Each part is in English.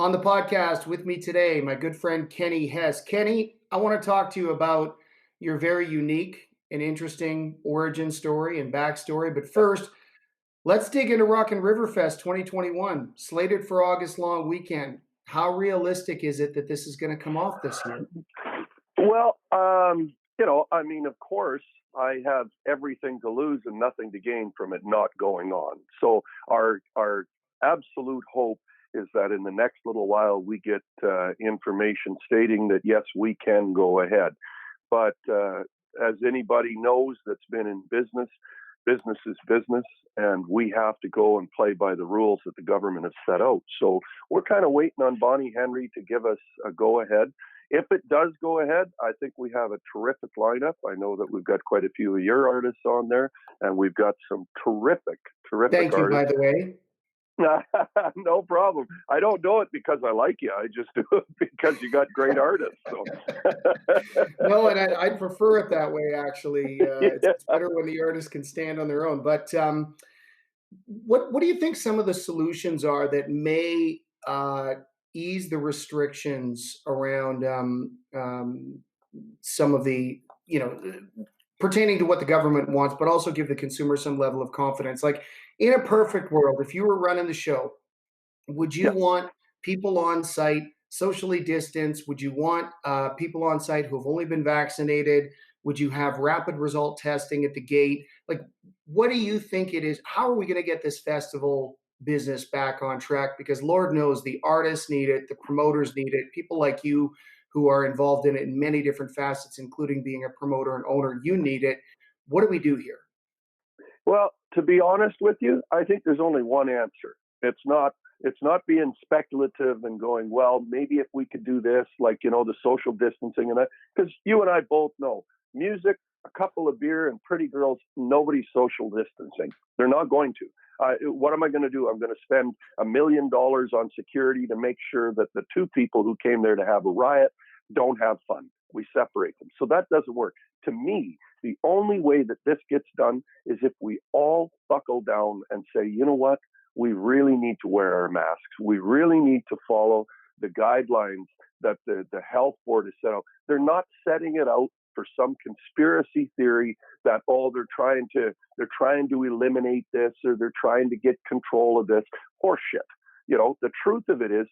On the podcast with me today, my good friend Kenny Hess. Kenny, I want to talk to you about your very unique and interesting origin story and backstory. But first, let's dig into Rock and River Fest 2021, slated for August long weekend. How realistic is it that this is going to come off this year? Well, I mean, of course, I have everything to lose and nothing to gain from it not going on. So our absolute hope is that in the next little while we get information stating that yes, we can go ahead. But as anybody knows that's been in business, business is business, and we have to go and play by the rules that the government has set out. So we're kind of waiting on Bonnie Henry to give us a go ahead. If it does go ahead, I think we have a terrific lineup. I know that we've got quite a few of your artists on there, and we've got some terrific Thank you, artists. by the way. No problem. I don't do it because I like you. I just do it because you got great artists. So. No, and I'd prefer it that way, actually. It's better when the artists can stand on their own. But what do you think some of the solutions are that may ease the restrictions around some of the, pertaining to what the government wants, but also give the consumer some level of confidence? Like, in a perfect world, if you were running the show, would you want people on site socially distanced? Would you want people on site who have only been vaccinated? Would you have rapid result testing at the gate? Like, what do you think it is? How are we going to get this festival business back on track? Because Lord knows the artists need it, the promoters need it, people like you who are involved in it in many different facets, including being a promoter and owner, you need it. What do we do here? Well, to be honest with you, I think there's only one answer. It's not being speculative and going, well, maybe if we could do this, like, the social distancing and that, because you and I both know music, a couple of beer and pretty girls, nobody's social distancing. They're not going to. What am I going to do? I'm going to spend $1 million on security to make sure that the two people who came there to have a riot don't have fun. We separate them. So that doesn't work. To me, the only way that this gets done is if we all buckle down and say, you know what? We really need to wear our masks. We really need to follow the guidelines that the health board has set out. They're not setting it out for some conspiracy theory that, they're trying to eliminate this, or they're trying to get control of this. Horseshit. The truth of it is,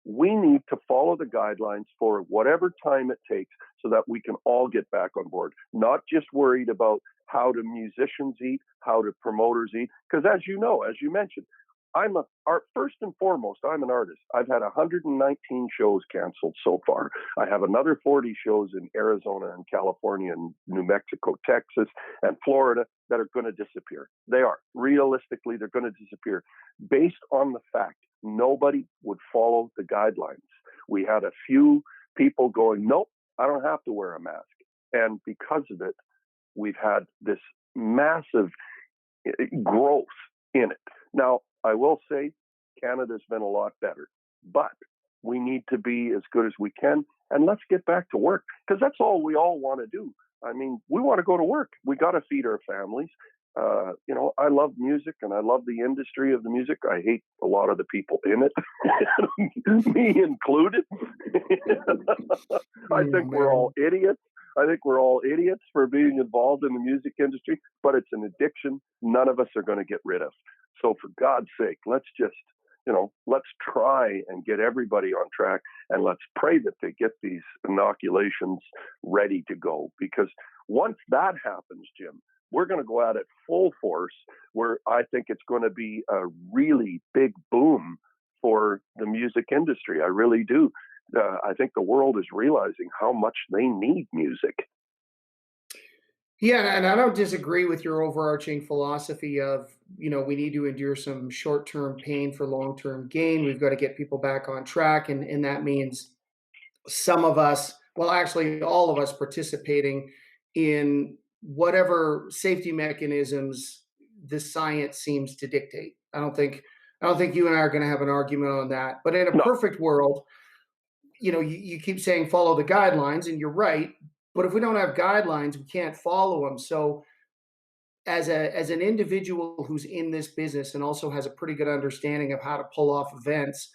we need to follow the guidelines for whatever time it takes so that we can all get back on board, not just worried about how do musicians eat, how do promoters eat. Because as you mentioned, first and foremost, I'm an artist. I've had 119 shows canceled so far. I have another 40 shows in Arizona and California and New Mexico, Texas, and Florida that are going to disappear. They are. Realistically, they're going to disappear based on the fact nobody would follow the guidelines. We had a few people going, nope, I don't have to wear a mask. And because of it, we've had this massive growth in it. Now, I will say Canada's been a lot better, but we need to be as good as we can, and let's get back to work, because that's all we all want to do. I mean, we want to go to work. We got to feed our families. I love music and I love the industry of the music. I hate a lot of the people in it, me included. I think we're all idiots. I think we're all idiots for being involved in the music industry, but it's an addiction none of us are going to get rid of. So for God's sake, let's just, let's try and get everybody on track, and let's pray that they get these inoculations ready to go. Because once that happens, Jim, we're going to go at it full force, where I think it's going to be a really big boom for the music industry. I really do. I think the world is realizing how much they need music. Yeah, and I don't disagree with your overarching philosophy of, we need to endure some short-term pain for long-term gain. We've got to get people back on track. And that means some of us, well, actually all of us, participating in whatever safety mechanisms the science seems to dictate. I don't think you and I are going to have an argument on that. But in a perfect world, you keep saying follow the guidelines, and you're right. But if we don't have guidelines, we can't follow them. So as an individual who's in this business and also has a pretty good understanding of how to pull off events,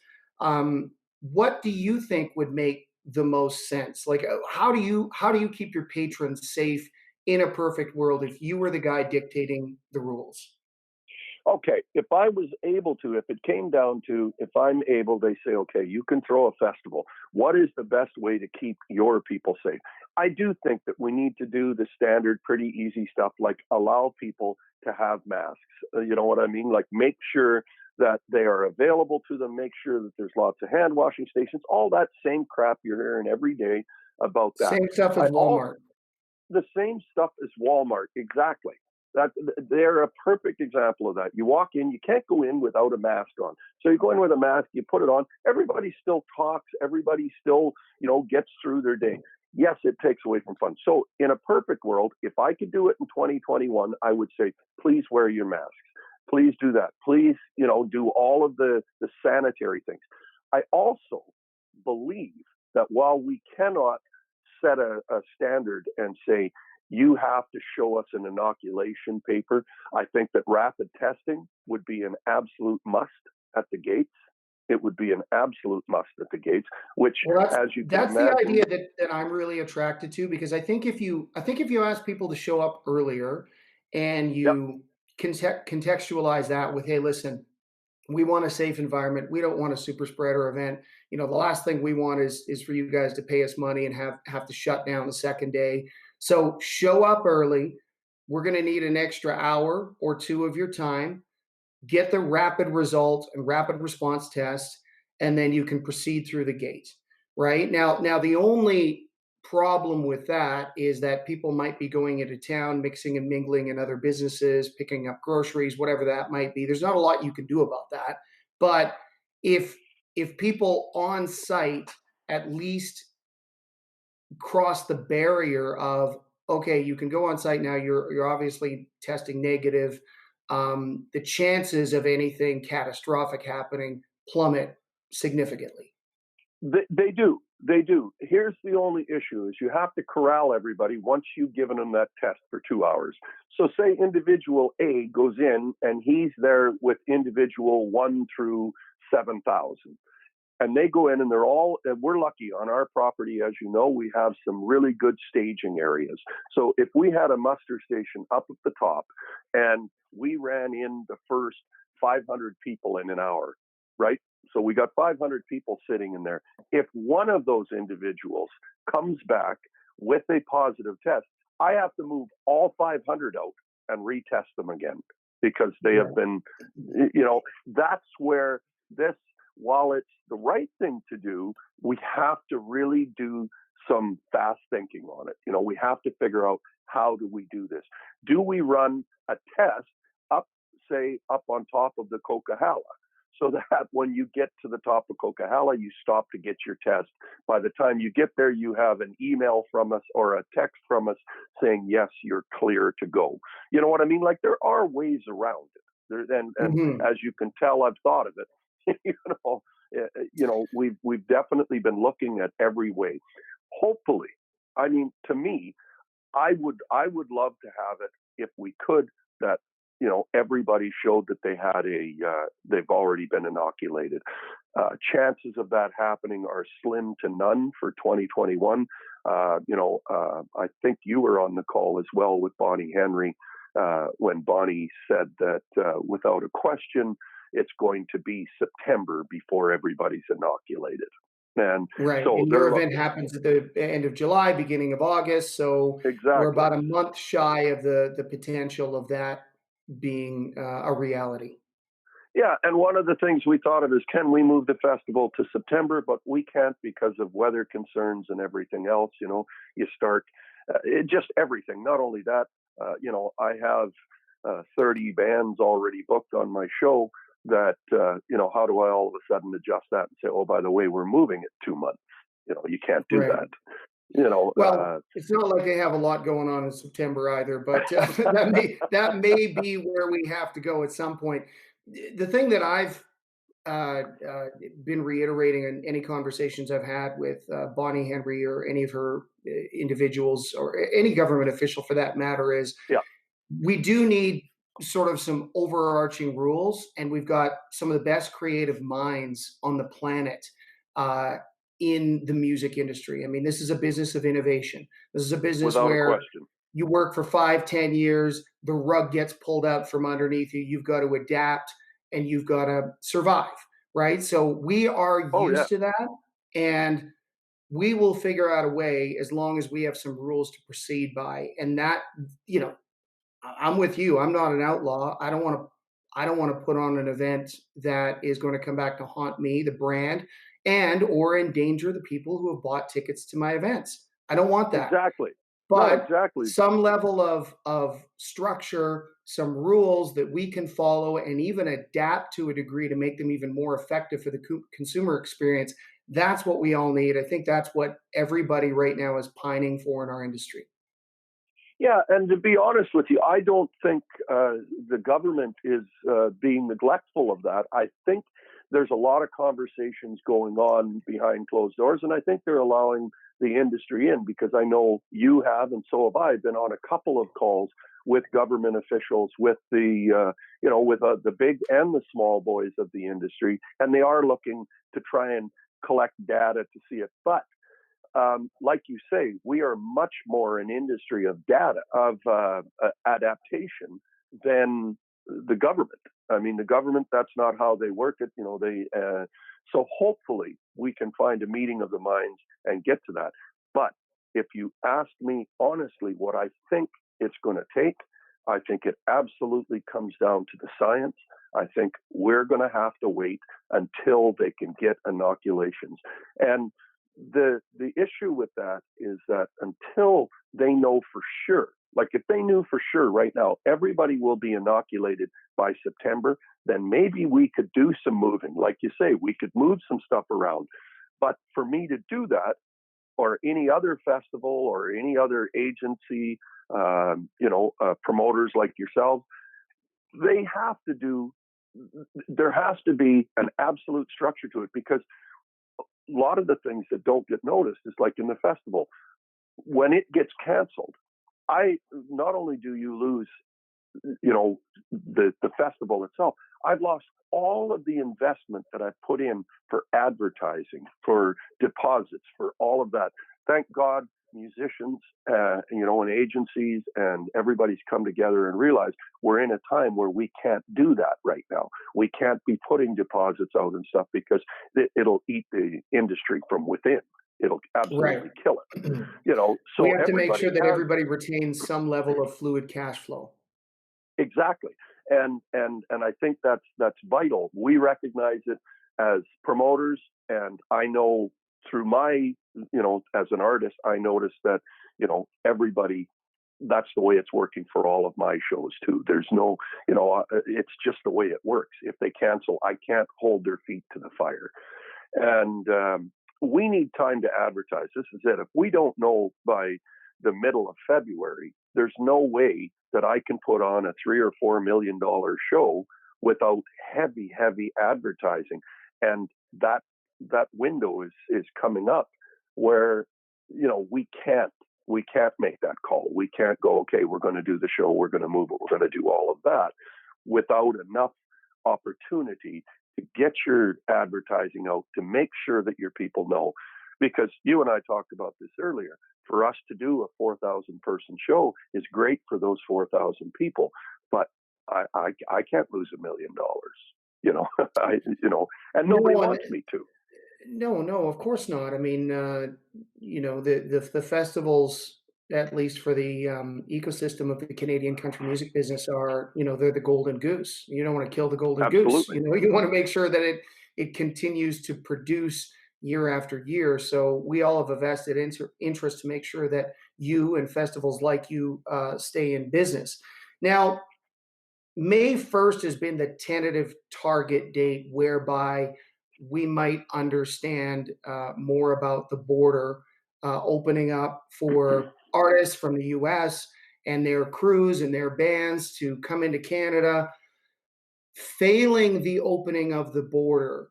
what do you think would make the most sense? Like, how do you keep your patrons safe in a perfect world if you were the guy dictating the rules? Okay, if I was able to, if it came down to, if I'm able, they say, okay, you can throw a festival. What is the best way to keep your people safe? I do think that we need to do the standard, pretty easy stuff, like allow people to have masks. You know what I mean? Like make sure that they are available to them, make sure that there's lots of hand washing stations, all that same crap you're hearing every day about that. Same stuff as I all Walmart. The same stuff as Walmart, exactly. That they're a perfect example of that. You walk in, you can't go in without a mask on. So you go in with a mask, you put it on. Everybody still talks. Everybody still, gets through their day. Yes, it takes away from fun. So in a perfect world, if I could do it in 2021, I would say, please wear your masks. Please do that. Please, do all of the sanitary things. I also believe that while we cannot set a standard and say, you have to show us an inoculation paper, I think that rapid testing would be an absolute must at the gates. It would be an absolute must at the gates, which, Well, that's as you can that's the imagine, idea that I'm really attracted to because I think if you ask people to show up earlier and yep, you contextualize that with, hey, listen, we want a safe environment. We don't want a super spreader event. The last thing we want is for you guys to pay us money and have to shut down the second day. So show up early. We're going to need an extra hour or two of your time. Get the rapid result and rapid response test, and then you can proceed through the gate. Right now, the only problem with that is that people might be going into town, mixing and mingling in other businesses, picking up groceries, whatever that might be. There's not a lot you can do about that. But if if people on site at least cross the barrier of, okay, you can go on site now, you're obviously testing negative, the chances of anything catastrophic happening plummet significantly. they do. They do. Here's the only issue is you have to corral everybody once you've given them that test for 2 hours. So say individual A goes in and he's there with individual 1 through 7,000. And they go in and and we're lucky on our property, as you know, we have some really good staging areas. So if we had a muster station up at the top and we ran in the first 500 people in an hour, right? So we got 500 people sitting in there. If one of those individuals comes back with a positive test, I have to move all 500 out and retest them again because they have been, that's where this, while it's the right thing to do, we have to really do some fast thinking on it. We have to figure out, how do we do this? Do we run a test up on top of the Coquihalla, so that when you get to the top of Coquihalla, you stop to get your test. By the time you get there, you have an email from us or a text from us saying, yes, you're clear to go. You know what I mean? Like there are ways around it. And Mhm. as you can tell, I've thought of it. We've definitely been looking at every way. Hopefully, I mean, to me, I would love to have it if we could, that everybody showed that they've already been inoculated. Chances of that happening are slim to none for 2021. I think you were on the call as well with Bonnie Henry when Bonnie said that without a question, it's going to be September before everybody's inoculated. And Right, so and your they're event happens at the end of July, beginning of August, so we're exactly. about a month shy of the potential of that being, a reality. Yeah, and one of the things we thought of is, can we move the festival to September? But we can't because of weather concerns and everything else. You start just everything. Not only that, I have 30 bands already booked on my show. That how do I all of a sudden adjust that and say, oh, by the way, we're moving it 2 months? You can't do Right. that. You know, Well, uh, it's not like they have a lot going on in September either, but, that may be where we have to go at some point. The thing that I've, been reiterating in any conversations I've had with, Bonnie Henry or any of her, individuals or any government official for that matter is yeah, we do need sort of some overarching rules, and we've got some of the best creative minds on the planet. uh, in the music industry. I mean, this is a business of innovation. This is a business without a where question. you work for 5, 10 years, the rug gets pulled out from underneath you. You've got to adapt and you've got to survive, right? So we are Oh yeah, used to that. And we will figure out a way as long as we have some rules to proceed by. And that, you know, I'm with you. I'm not an outlaw. I don't want to put on an event that is going to come back to haunt me, the brand, and or endanger the people who have bought tickets to my events. I don't want that. exactly. No, But exactly. some level of structure, some rules that we can follow and even adapt to a degree to make them even more effective for the consumer experience. That's what we all need. I think that's what everybody right now is pining for in our industry. Yeah, and to be honest with you, I don't think the government is being neglectful of that. I think there's a lot of conversations going on behind closed doors, and I think they're allowing the industry in because I know you have, and so have I, been on a couple of calls with government officials, with the with the big and the small boys of the industry, and they are looking to try and collect data to see it, but like you say, we are much more an industry of data, of adaptation than the government. I mean, the government, that's not how they work it. So hopefully we can find a meeting of the minds and get to that. But if you ask me honestly what I think it's going to take, I think it absolutely comes down to the science. I think we're going to have to wait until they can get inoculations. And the issue with that is that until they know for sure, like if they knew for sure right now, everybody will be inoculated by September, then maybe we could do some moving. Like you say, we could move some stuff around. But for me to do that, or any other festival or any other agency, promoters like yourselves, they have to do, there has to be an absolute structure to it because a lot of the things that don't get noticed is like in the festival, when it gets canceled, I not only do you lose, the festival itself, I've lost all of the investment that I've put in for advertising, for deposits, for all of that. Thank God, musicians, and agencies and everybody's come together and realized we're in a time where we can't do that right now. We can't be putting deposits out and stuff because it'll eat the industry from within. It'll Right. absolutely kill it. We So have to make everybody sure that has everybody retains some level of fluid cash flow. exactly, and I think that's vital. We recognize it as promoters, and I know through my as an artist, I noticed that everybody. That's the way it's working for all of my shows too. There's no, it's just the way it works. If they cancel, I can't hold their feet to the fire. And we need time to advertise. This is it. If we don't know by the middle of February, there's no way that I can put on a $3 or $4 million show without heavy, heavy advertising. And that window is coming up where we can't make that call. We can't go, okay, we're going to do the show, we're going to move it, we're going to do all of that without enough opportunity to get your advertising out, to make sure that your people know. Because you and I talked about this earlier. For us to do a 4,000 person show is great for those 4,000 people, but I can't lose $1 million, and nobody No, wants me to. no, of course not. I mean, the festivals, at least for the ecosystem of the Canadian country music business, are they're the golden goose. You don't want to kill the golden goose. Absolutely. You want to make sure that it continues to produce year after year. So we all have a vested interest to make sure that you and festivals like you stay in business. Now, May 1st has been the tentative target date whereby we might understand more about the border opening up for artists from the US and their crews and their bands to come into Canada. Failing the opening of the border,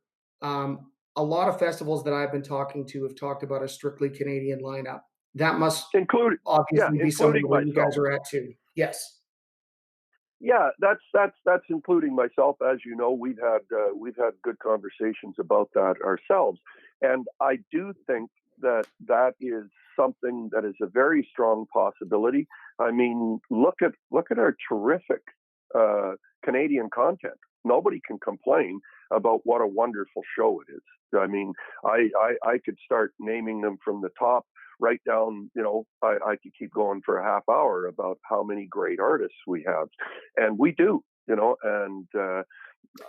a lot of festivals that I've been talking to have talked about a strictly Canadian lineup. That must Including, yeah, obviously be somewhere including where you myself. guys are at too. Yes. Yeah, that's including myself. As you know, we've had good conversations about that ourselves, and I do think that that is something that is a very strong possibility. I mean, look at our terrific uh, Canadian content. Nobody can complain about what a wonderful show it is. I mean, I could start naming them from the top right down. You know, I could keep going for a half hour about how many great artists we have, and we do. You know, and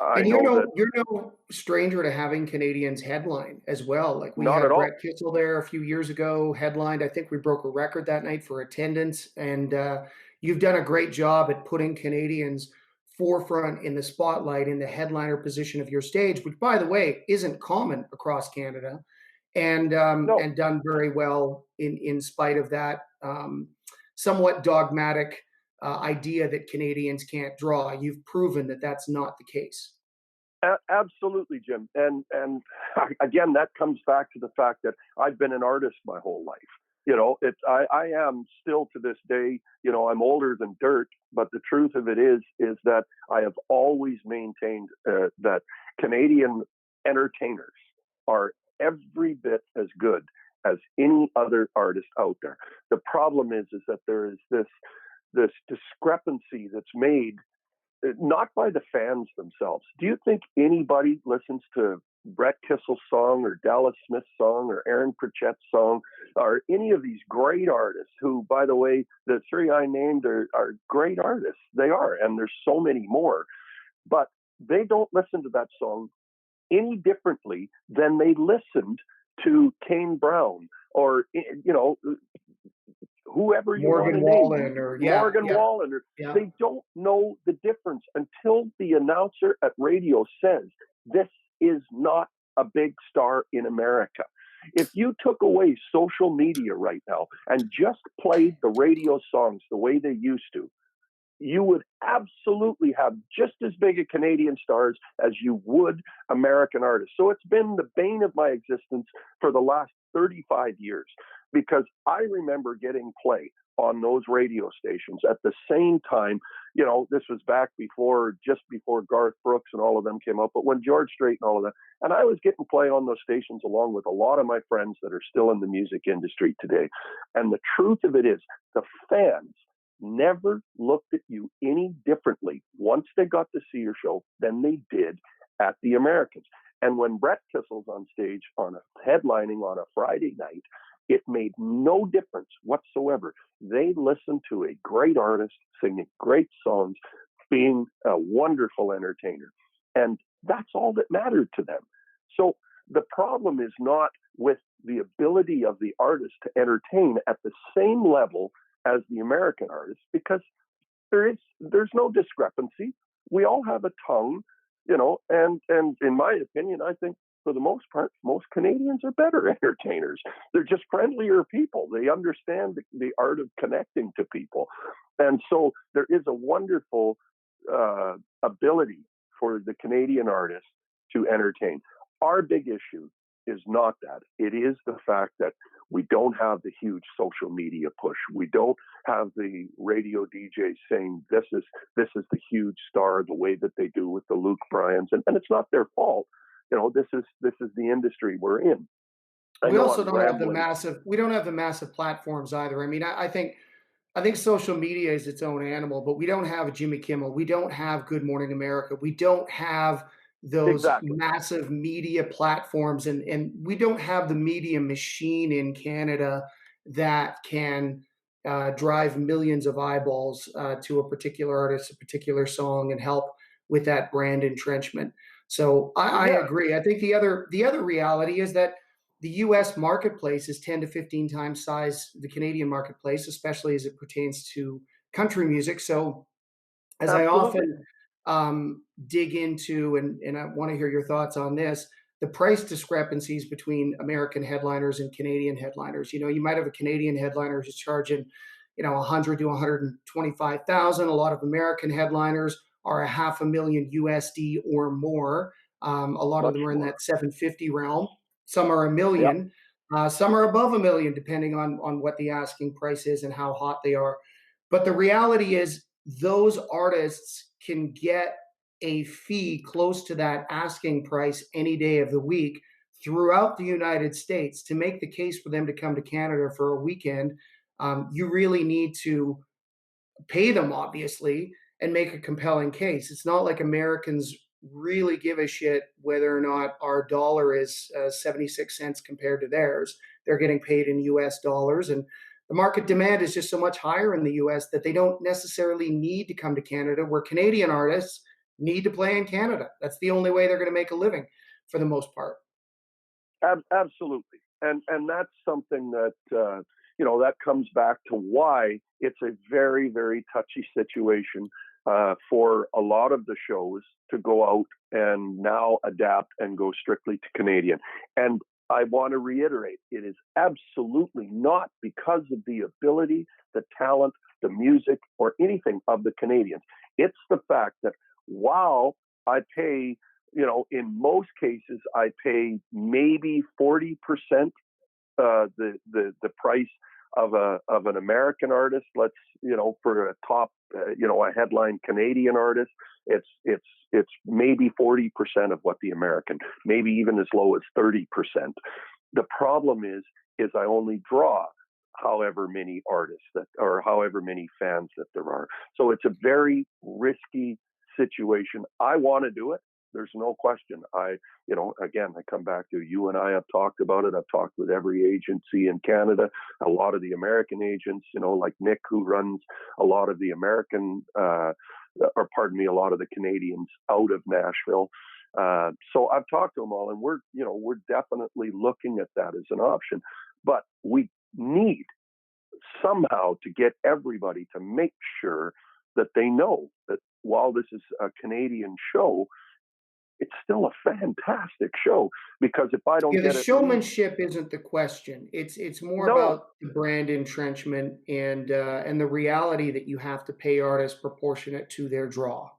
I And know that you're no stranger to having Canadians headline as well. Like we not at had all. Brett Kissel there a few years ago, headlined. I think we broke a record that night for attendance. And you've done a great job at putting Canadians forefront in the spotlight in the headliner position of your stage, which, by the way, isn't common across Canada, No, and done very well in spite of that somewhat dogmatic idea that Canadians can't draw. You've proven that that's not the case. absolutely, Jim. And again, that comes back to the fact that I've been an artist my whole life. You know, I am still to this day. You know, I'm older than dirt, but the truth of it is that I have always maintained that Canadian entertainers are every bit as good as any other artist out there. The problem is that there is this discrepancy that's made not by the fans themselves. Do you think anybody listens to Brett Kissel's song or Dallas Smith's song or Aaron Pritchett's song or any of these great artists who, by the way, the three I named are great artists. They are, and there's so many more. But they don't listen to that song any differently than they listened to Kane Brown or, you know, whoever you want Morgan to name, Wallen, or yeah, Morgan yeah, Wallen, or yeah. they don't know the difference until the announcer at radio says, this is not a big star in America. If you took away social media right now and just played the radio songs the way they used to, you would absolutely have just as big a Canadian stars as you would American artists. So it's been the bane of my existence for the last 35 years because I remember getting play on those radio stations at the same time. You know, this was back before, just before Garth Brooks and all of them came up, but when George Strait and all of that, and I was getting play on those stations along with a lot of my friends that are still in the music industry today. And the truth of it is, the fans never looked at you any differently once they got to see your show than they did at the Americans. And when Brett Kissel's on stage on a headlining on a Friday night, it made no difference whatsoever. They listened to a great artist singing great songs, being a wonderful entertainer. And that's all that mattered to them. So the problem is not with the ability of the artist to entertain at the same level as the American artists, because there's no discrepancy. We all have a tongue, you know, and in my opinion, I think for the most part, most Canadians are better entertainers. They're just friendlier people. They understand the art of connecting to people, and so there is a wonderful ability for the Canadian artists to entertain. Our big issue is not that. It is the fact that we don't have the huge social media push. We don't have the radio DJs saying this is the huge star the way that they do with the Luke Bryans, and it's not their fault. You know, this is the industry we're in. I We know also I'm don't have the rambling. massive we don't have the massive platforms either. I mean, I think social media is its own animal, but we don't have a Jimmy Kimmel. We don't have Good Morning America. We don't have those Exactly. massive media platforms, and we don't have the media machine in Canada that can drive millions of eyeballs to a particular artist, a particular song, and help with that brand entrenchment. So I Yeah. agree. I think the other reality is that the US marketplace is 10 to 15 times size the Canadian marketplace, especially as it pertains to country music. So as I Absolutely. often dig into, and I want to hear your thoughts on this, the price discrepancies between American headliners and Canadian headliners. You know, you might have a Canadian headliner who's charging, 100 to 125,000. A lot of American headliners are a half a million USD or more. A lot of Much them are in more. that 750 realm. Some are a Yep. million. Some are above a million, depending on what the asking price is and how hot they are. But the reality is, those artists can get a fee close to that asking price any day of the week throughout the United States. To make the case for them to come to Canada for a weekend, you really need to pay them, obviously, and make a compelling case. It's not like Americans really give a shit whether or not our dollar is 76 cents compared to theirs. They're getting paid in US dollars, and the market demand is just so much higher in the US that they don't necessarily need to come to Canada, where Canadian artists need to play in Canada. That's the only way they're going to make a living for the most part. Absolutely, and that's something that that comes back to why it's a very, very touchy situation for a lot of the shows to go out and now adapt and go strictly to Canadian. And I want to reiterate, it is absolutely not because of the ability, the talent, the music, or anything of the Canadians. It's the fact that while I pay, in most cases, I pay maybe 40% the price of an American artist. Let's, for a top, a headline Canadian artist, it's maybe 40% of what the American, maybe even as low as 30%. The problem is I only draw however many artists or however many fans that there are. So it's a very risky situation. I want to do it. There's no question. Again, I come back to you and I have talked about it. I've talked with every agency in Canada, a lot of the American agents, like Nick, who runs a lot of the a lot of the Canadians out of Nashville. So I've talked to them all, and we're definitely looking at that as an option. But we need somehow to get everybody to make sure that they know that while this is a Canadian show, it's still a fantastic show, because if I don't get the it, showmanship isn't the question. It's more about the brand entrenchment and the reality that you have to pay artists proportionate to their draw.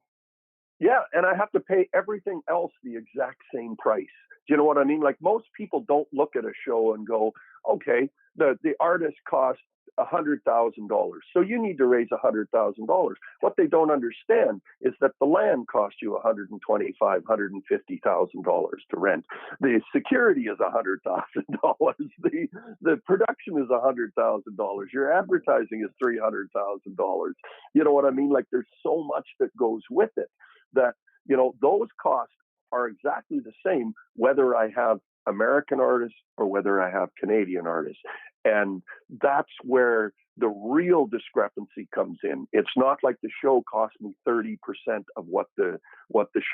Yeah, and I have to pay everything else the exact same price. Do you know what I mean? Like, most people don't look at a show and go, okay, the artist costs $100,000, so you need to raise $100,000. What they don't understand is that the land costs you $125,000, $150,000 to rent. The security is $100,000. The production is $100,000. Your advertising is $300,000. You know what I mean? Like, there's so much that goes with it that those costs are exactly the same whether I have American artists or whether I have Canadian artists. And that's where the real discrepancy comes in. It's not like the show cost me 30% of what the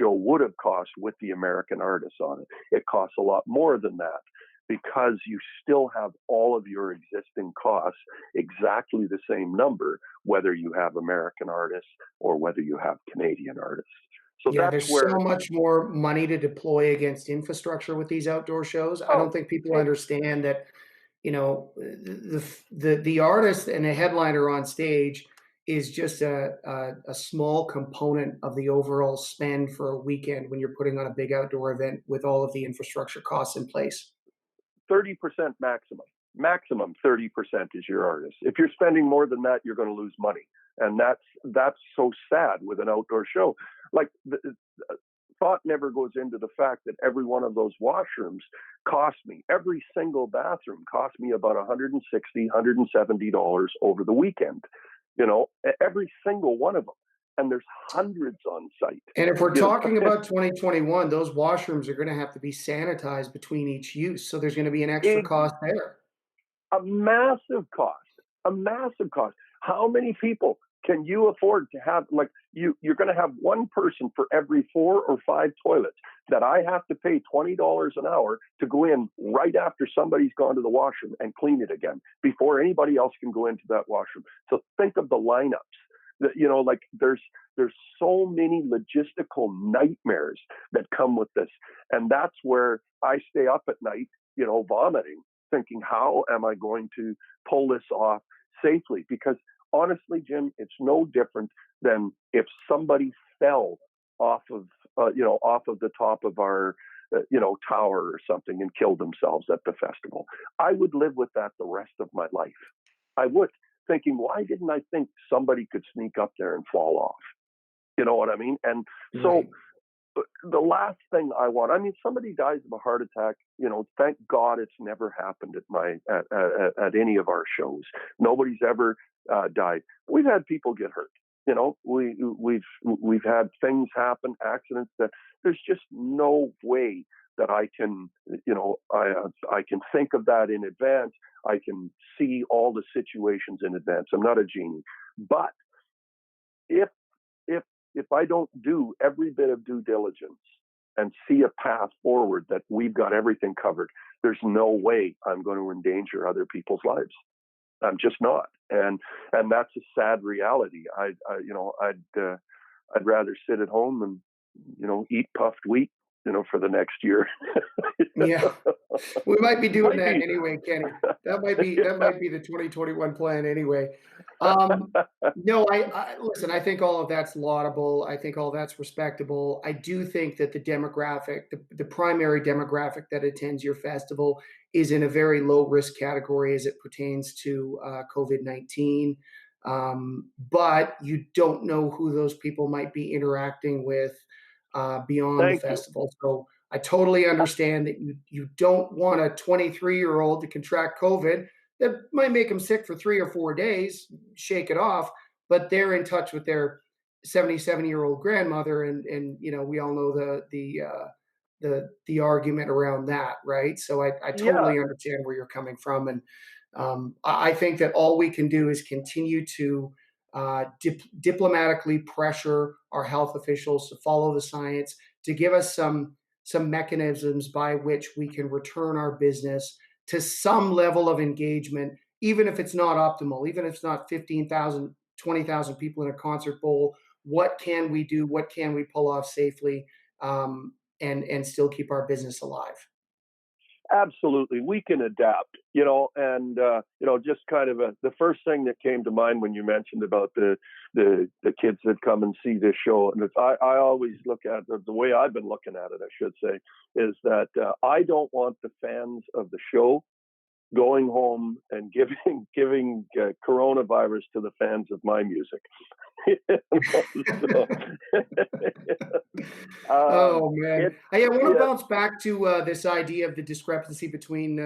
show would have cost with the American artists on it. It costs a lot more than that, because you still have all of your existing costs exactly the same number, whether you have American artists or whether you have Canadian artists. So Yeah, that's there's where, so much more money to deploy against infrastructure with these outdoor shows. I don't think people understand that, the artist and the headliner on stage is just a small component of the overall spend for a weekend when you're putting on a big outdoor event with all of the infrastructure costs in place. 30% maximum 30% is your artist. If you're spending more than that, you're going to lose money. And that's so sad with an outdoor show. Like, the thought never goes into the fact that every one of those washrooms cost me, every single bathroom cost me about $160, $170 over the weekend, every single one of them. And there's hundreds on site. And if we're talking about 2021, those washrooms are going to have to be sanitized between each use. So there's going to be an extra cost there. A massive cost. How many people can you afford to have? Like, you're going to have one person for every 4 or 5 toilets that I have to pay $20 an hour to go in right after somebody's gone to the washroom and clean it again before anybody else can go into that washroom. So think of the lineups. Like, there's so many logistical nightmares that come with this. And that's where I stay up at night, vomiting, thinking, how am I going to pull this off safely? Because honestly, Jim, it's no different than if somebody fell off of the top of our, tower or something and killed themselves at the festival. I would live with that the rest of my life. I would, thinking, why didn't I think somebody could sneak up there and fall off? You know what I mean? And so Right. the last thing I want, I mean, somebody dies of a heart attack, you know, thank God it's never happened at any of our shows. Nobody's ever died. We've had people get hurt. You know, we've had things happen, accidents that there's just no way that I can, you know, I can think of that in advance. I can see all the situations in advance. I'm not a genie, but if if if I don't do every bit of due diligence and see a path forward that we've got everything covered, there's no way I'm going to endanger other people's lives. I'm just not, and that's a sad reality. You know, I'd rather sit at home and, you know, eat puffed wheat, you know, for the next year. Yeah. We might be doing Might that be. anyway, Kenny. That might be the 2021 plan anyway. Um, no, I listen, I think all of that's laudable. I think all that's respectable. I do think that the primary demographic that attends your festival is in a very low risk category as it pertains to COVID-19. But you don't know who those people might be interacting with beyond the Thank you. festival. So I totally understand that you don't want a 23-year-old to contract COVID. That might make them sick for 3 or 4 days, shake it off, but they're in touch with their 77-year-old grandmother, and you know we all know the argument around that, right? So I Yeah, totally understand where you're coming from, and I think that all we can do is continue to diplomatically pressure our health officials to follow the science, to give us some mechanisms by which we can return our business to some level of engagement, even if it's not optimal, even if it's not 15,000, 20,000 people in a concert bowl. What can we do? What can we pull off safely, and still keep our business alive? absolutely. We can adapt, you know, and you know, just kind of the first thing that came to mind when you mentioned about the kids that come and see this show, and I always look at the way I've been looking at it, I should say, is that I don't want the fans of the show going home and giving coronavirus to the fans of my music. So, Oh man, it's hey, I want to yeah, bounce back to this idea of the discrepancy between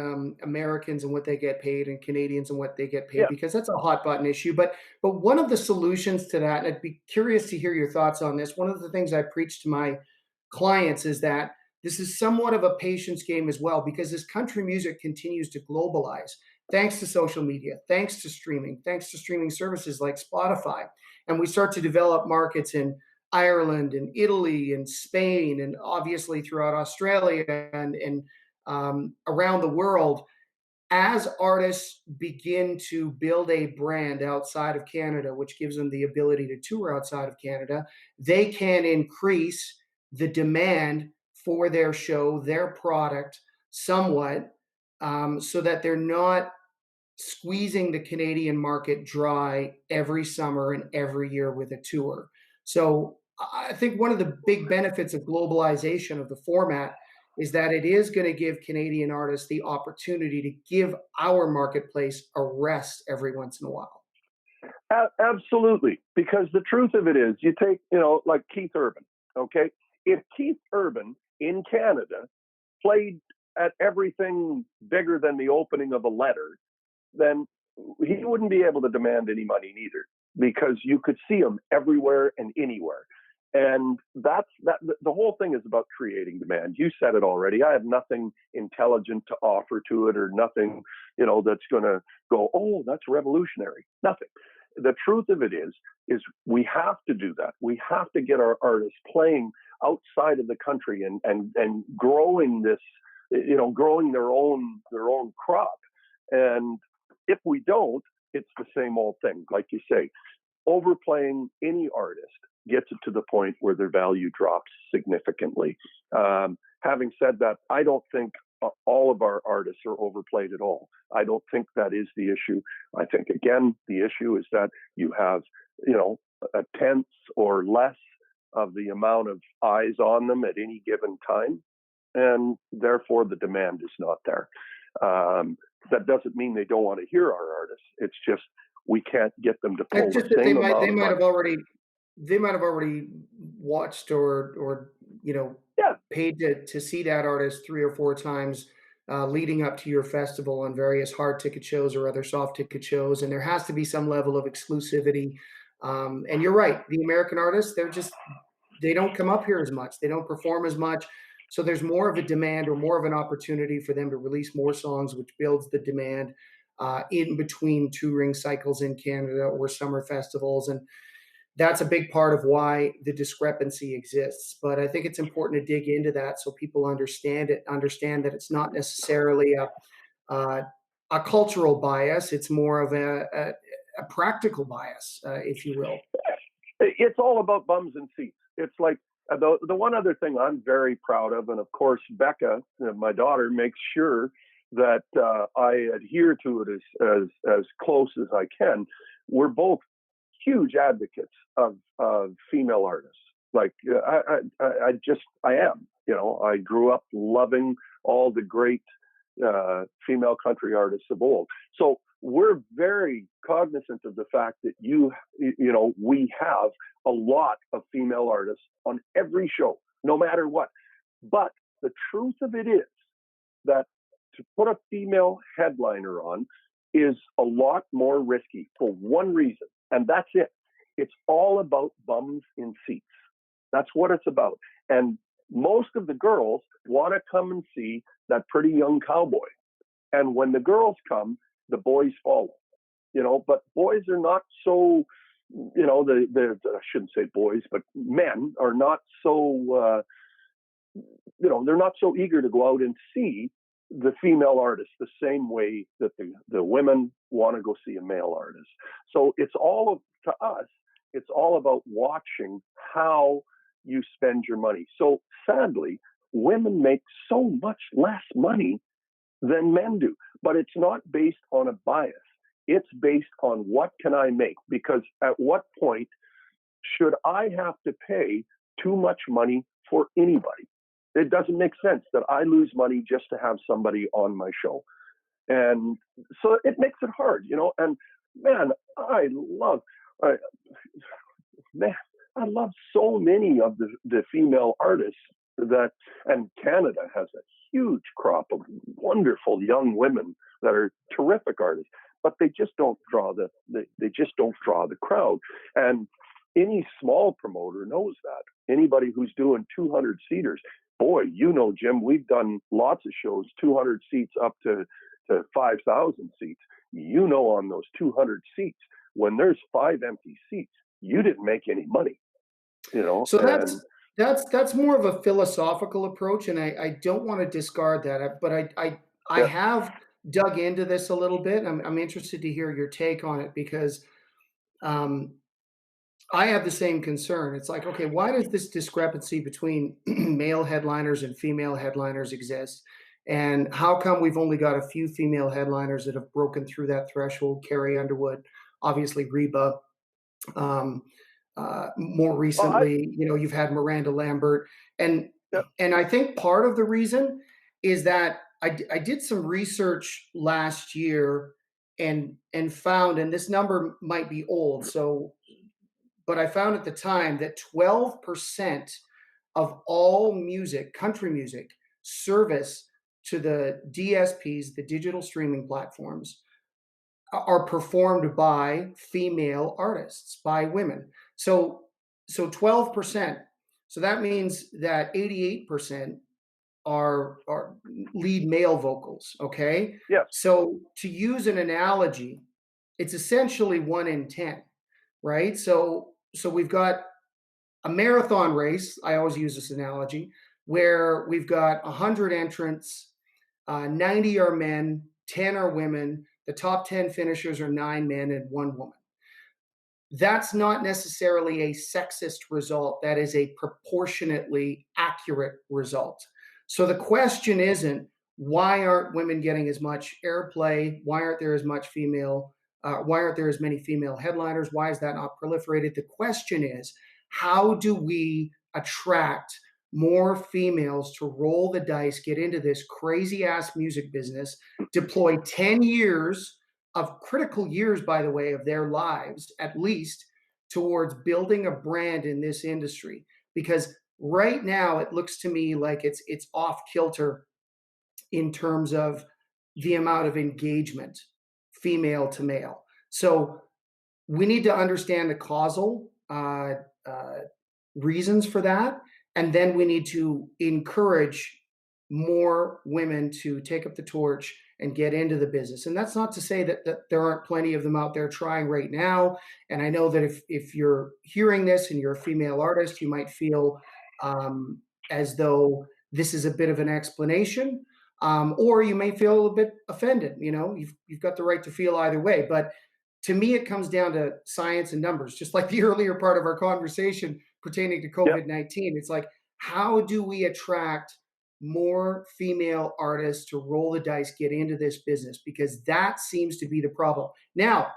Americans and what they get paid and Canadians and what they get paid, yeah, because that's a hot button issue. But one of the solutions to that, and I'd be curious to hear your thoughts on this. One of the things I preach to my clients is that this is somewhat of a patience game as well, because as country music continues to globalize, thanks to social media, thanks to streaming services like Spotify, and we start to develop markets in Ireland and Italy and Spain and obviously throughout Australia and around the world, as artists begin to build a brand outside of Canada, which gives them the ability to tour outside of Canada, they can increase the demand for their show, their product somewhat, so that they're not squeezing the Canadian market dry every summer and every year with a tour. So I think one of the big benefits of globalization of the format is that it is going to give Canadian artists the opportunity to give our marketplace a rest every once in a while. absolutely. Because the truth of it is, you take, you know, like Keith Urban. Okay, if Keith Urban in Canada played at everything bigger than the opening of a letter, then he wouldn't be able to demand any money neither, because you could see him everywhere and anywhere. And that's that. The whole thing is about creating demand. You said it already. I have nothing intelligent to offer to it, or nothing, you know, that's going to go, oh, that's revolutionary. Nothing. The truth of it is we have to do that. We have to get our artists playing outside of the country and growing this, you know, growing their own crop. And if we don't, it's the same old thing. Like you say, overplaying any artist gets it to the point where their value drops significantly. Having said that, I don't think all of our artists are overplayed at all. I don't think that is the issue. I think, again, the issue is that you have, you know, a tenth or less of the amount of eyes on them at any given time, and therefore the demand is not there. That doesn't mean they don't want to hear our artists. It's just we can't get them to pull It's the just that same amount of money. they might have already watched or Yeah, paid to see that artist 3 or 4 times, leading up to your festival on various hard ticket shows or other soft ticket shows, and there has to be some level of exclusivity. And you're right, the American artists, they don't come up here as much. They don't perform as much. So there's more of a demand or more of an opportunity for them to release more songs, which builds the demand in between touring cycles in Canada or summer festivals. And that's a big part of why the discrepancy exists. But I think it's important to dig into that so people understand it, understand that it's not necessarily uh, a cultural bias. It's more of a practical bias, if you will. it's all about bums and seats. It's like the one other thing I'm very proud of, and of course Becca, my daughter, makes sure that I adhere to it as close as I can. We're both huge advocates of female artists. Like I am. You know, I grew up loving all the great female country artists of old. So we're very cognizant of the fact that we have a lot of female artists on every show, no matter what. But the truth of it is that to put a female headliner on is a lot more risky for one reason, and that's it. It's all about bums in seats. That's what it's about. And most of the girls want to come and see that pretty young cowboy. And when the girls come, the boys follow. But boys are not so, I shouldn't say boys, but men are not so, they're not so eager to go out and see the female artist the same way that the women want to go see a male artist. So to us, it's all about watching how you spend your money. So sadly, women make so much less money than men do, but it's not based on a bias. It's based on what can I make? Because at what point should I have to pay too much money for anybody? It doesn't make sense that I lose money just to have somebody on my show. And so it makes it hard, and man, I love so many of the female artists and Canada has a huge crop of wonderful young women that are terrific artists, but they just don't draw the crowd. And any small promoter knows that. Anybody who's doing 200 seaters, boy, Jim, we've done lots of shows, 200 seats up to 5,000 seats. On those 200 seats, when there's 5 empty seats, you didn't make any money. So that's more of a philosophical approach, and I don't want to discard that. But I Yeah. have dug into this a little bit. I'm interested to hear your take on it because I have the same concern. It's like, okay, why does this discrepancy between male headliners and female headliners exist? And how come we've only got a few female headliners that have broken through that threshold? Carrie Underwood, obviously Reba. Um, More recently, you've had Miranda Lambert, and Yeah. and I think part of the reason is that I did some research last year and found, and this number might be old, but I found at the time that 12% of all music, country music, service to the DSPs, the digital streaming platforms, are performed by female artists, by women. So 12%. So that means that 88% are lead male vocals. Okay. Yes. So to use an analogy, it's essentially 1 in 10, right? So we've got a marathon race. I always use this analogy where we've got 100 entrants, 90 are men, 10 are women. The top 10 finishers are 9 men and 1 woman. That's not necessarily a sexist result. That is a proportionately accurate result. So the question isn't why aren't women getting as much airplay? Why aren't there as much female? Why aren't there as many female headliners? Why is that not proliferated? The question is, how do we attract more females to roll the dice, get into this crazy ass music business, deploy 10 years of critical years, by the way, of their lives, at least, towards building a brand in this industry. Because right now it looks to me like it's off kilter in terms of the amount of engagement, female to male. So we need to understand the causal uh, reasons for that. And then we need to encourage more women to take up the torch and get into the business. And that's not to say that there aren't plenty of them out there trying right now. And I know that if you're hearing this and you're a female artist, you might feel as though this is a bit of an explanation, or you may feel a bit offended. You know, you've got the right to feel either way. But to me, it comes down to science and numbers, just like the earlier part of our conversation pertaining to Yep. COVID-19. It's like, how do we attract more female artists to roll the dice, get into this business? Because that seems to be the problem. Now,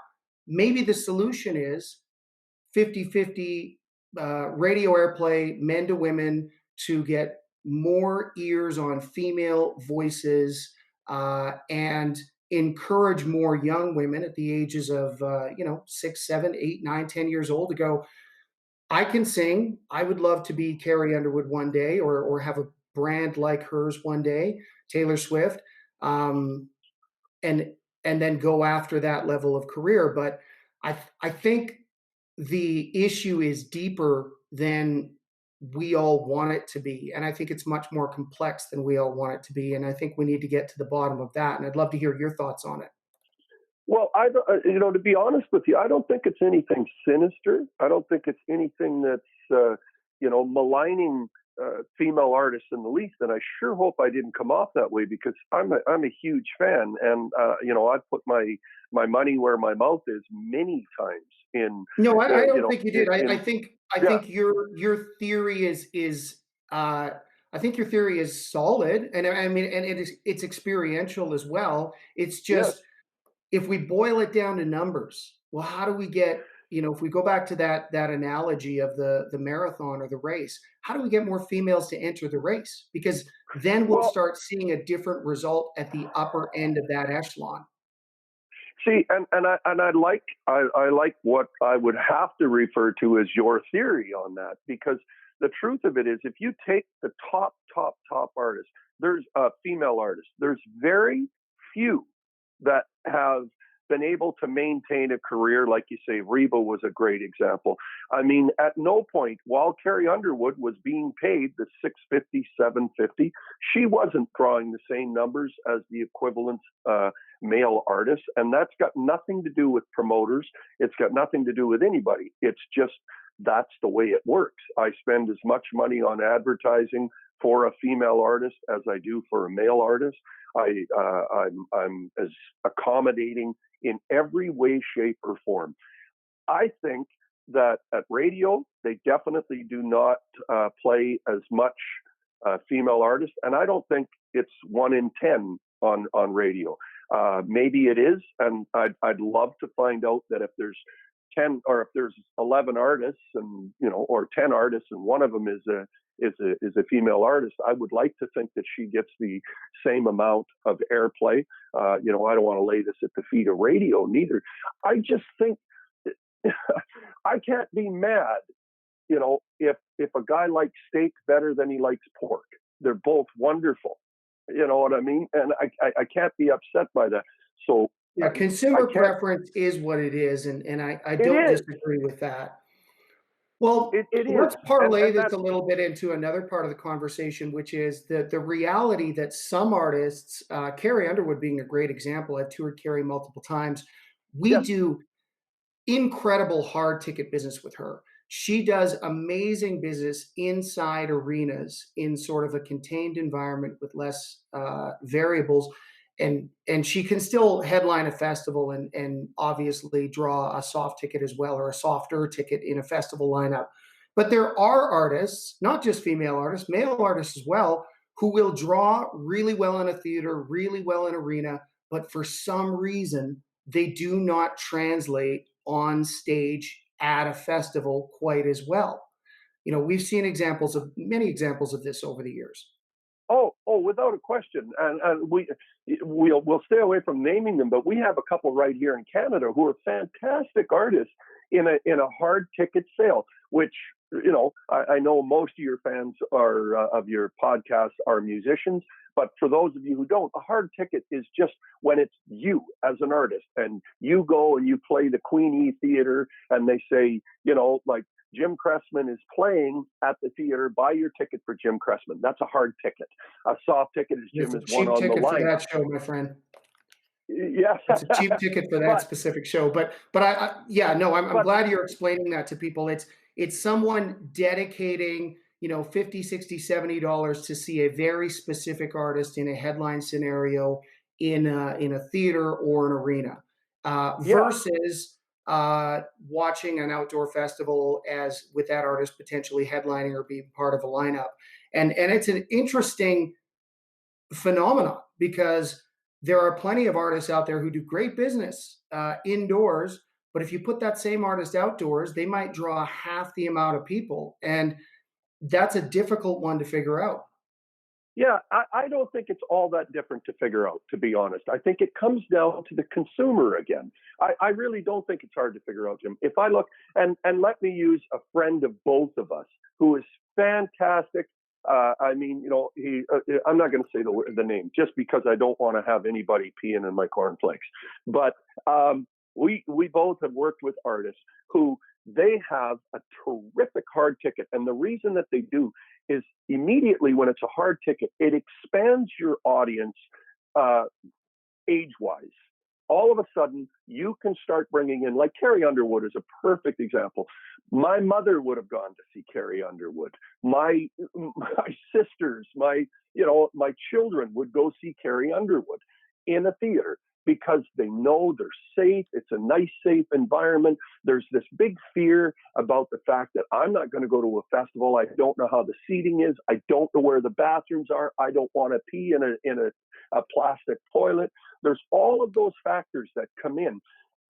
maybe the solution is 50-50 radio airplay, men to women, to get more ears on female voices, and encourage more young women at the ages of 6, 7, 8, 9, 10 years old to go, I can sing. I would love to be Carrie Underwood one day, or have a brand like hers one day, Taylor Swift, um, and and then go after that level of career. But I think the issue is deeper than we all want it to be, and I think it's much more complex than we all want it to be. And I think we need to get to the bottom of that. And I'd love to hear your thoughts on it. Well, to be honest with you, I don't think it's anything sinister. I don't think it's anything that's, maligning female artists in the least. And I sure hope I didn't come off that way, because I'm a huge fan, and I've put my money where my mouth is many times in, No, I you don't know, think you did. I yeah, think your theory is uh, I think your theory is solid, and I mean, and it's experiential as well. It's yes. just, if we boil it down to numbers, well, how do we get, if we go back to that analogy of the marathon or the race, how do we get more females to enter the race? Because then we'll Well, start seeing a different result at the upper end of that echelon. see, and I like what I would have to refer to as your theory on that, because the truth of it is, if you take the top artists, there's female artists, there's very few that have been able to maintain a career. Like you say, Reba was a great example. I mean, at no point while Carrie Underwood was being paid the 650, 750, she wasn't drawing the same numbers as the equivalent male artists. And that's got nothing to do with promoters. It's got nothing to do with anybody. It's just, that's the way it works. I spend as much money on advertising for a female artist as I do for a male artist. I'm as accommodating in every way, shape, or form. I think that at radio, they definitely do not play as much female artists, and I don't think it's 1 in 10 on radio. Maybe it is, and I'd love to find out that if there's 10, or if there's 11 artists, and or 10 artists, and one of them is a female artist, I would like to think that she gets the same amount of airplay. I don't want to lay this at the feet of radio neither. I just think I can't be mad, if a guy likes steak better than he likes pork. They're both wonderful. You know what I mean? And I can't be upset by that. So Yeah, I consumer can't. preference is what it is, and I It don't is. disagree with that. Well, It is. let's parlay And this that's a little bit into another part of the conversation, which is the reality that some artists, Carrie Underwood being a great example. I've toured Carrie multiple times. We yeah. do incredible hard ticket business with her. She does amazing business inside arenas in sort of a contained environment with less variables, and she can still headline a festival and obviously draw a soft ticket as well, or a softer ticket in a festival lineup. But there are artists, not just female artists, male artists as well, who will draw really well in a theater, really well in arena, but for some reason they do not translate on stage at a festival quite as well. We've seen many examples of this over the years. Oh, without a question. And we'll stay away from naming them, but we have a couple right here in Canada who are fantastic artists in a hard ticket sale, which, you know, I know most of your fans are of your podcast are musicians, but for those of you who don't, a hard ticket is just when it's you as an artist and you go and you play the Queen E Theater and they say, you know, like, Jim Cressman is playing at the theater. Buy your ticket for Jim Cressman. That's a hard ticket. A soft ticket is Jim is one on the Cheap ticket for line. that show, my friend. Yeah, It's a cheap ticket for that specific show. But yeah, no, I'm glad you're explaining that to people. It's someone dedicating, you know, 50, 60, $70 to see a very specific artist in a headline scenario in a theater or an arena, versus watching an outdoor festival as with that artist potentially headlining or being part of a lineup. And it's an interesting phenomenon because there are plenty of artists out there who do great business indoors, but if you put that same artist outdoors, they might draw half the amount of people, and that's a difficult one to figure out. Yeah, I don't think it's all that different to figure out, to be honest. I think it comes down to the consumer again. I really don't think it's hard to figure out, Jim. If I look, and let me use a friend of both of us who is fantastic. I mean, you know, I'm not going to say the name just because I don't want to have anybody peeing in my cornflakes. But we both have worked with artists who they have a terrific hard ticket. And the reason that they do is immediately when it's a hard ticket, it expands your audience age-wise. All of a sudden, you can start bringing in, like Carrie Underwood is a perfect example. My mother would have gone to see Carrie Underwood. My sisters, my children would go see Carrie Underwood in a theater because they know they're safe. It's a nice, safe environment. There's this big fear about the fact that I'm not going to go to a festival. I don't know how the seating is. I don't know where the bathrooms are. I don't want to pee in a plastic toilet. There's all of those factors that come in.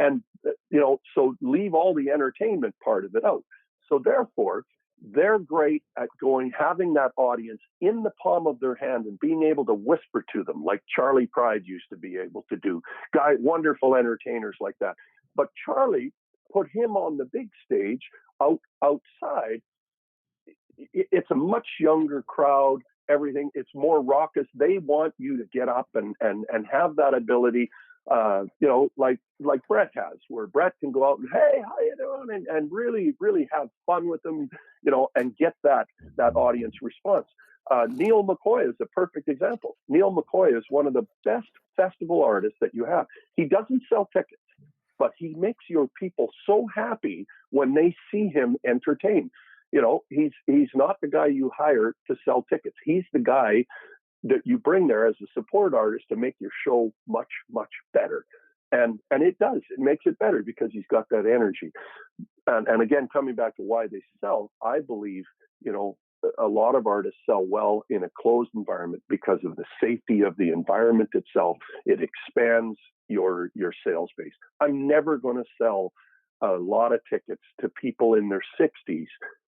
And, you know, so leave all the entertainment part of it out. So therefore, they're great at having that audience in the palm of their hand and being able to whisper to them, like Charlie Pride used to be able to do. Wonderful entertainers like that. But Charlie put him on the big stage outside. It's a much younger crowd. Everything. It's more raucous. They want you to get up and have that ability. You know, like Brett has, where Brett can go out and, hey, how you doing? And really, really have fun with them, you know, and get that audience response. Neil Mccoy is a perfect example. Neil Mccoy is one of the best festival artists that you have. He doesn't sell tickets, but he makes your people so happy when they see him entertain. You know, he's not the guy you hire to sell tickets. He's the guy that you bring there as a support artist to make your show much, much better. And it does. It makes it better because he's got that energy. And again, coming back to why they sell, I believe, you know, a lot of artists sell well in a closed environment because of the safety of the environment itself. It expands your sales base. I'm never going to sell a lot of tickets to people in their 60s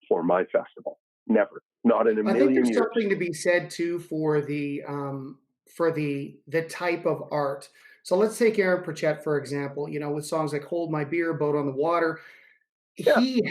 for my festival. Never. Not in a million years. I think there's something to be said too for the type of art. So let's take Aaron Pritchett, for example, you know, with songs like Hold My Beer, Boat on the Water. Yeah. He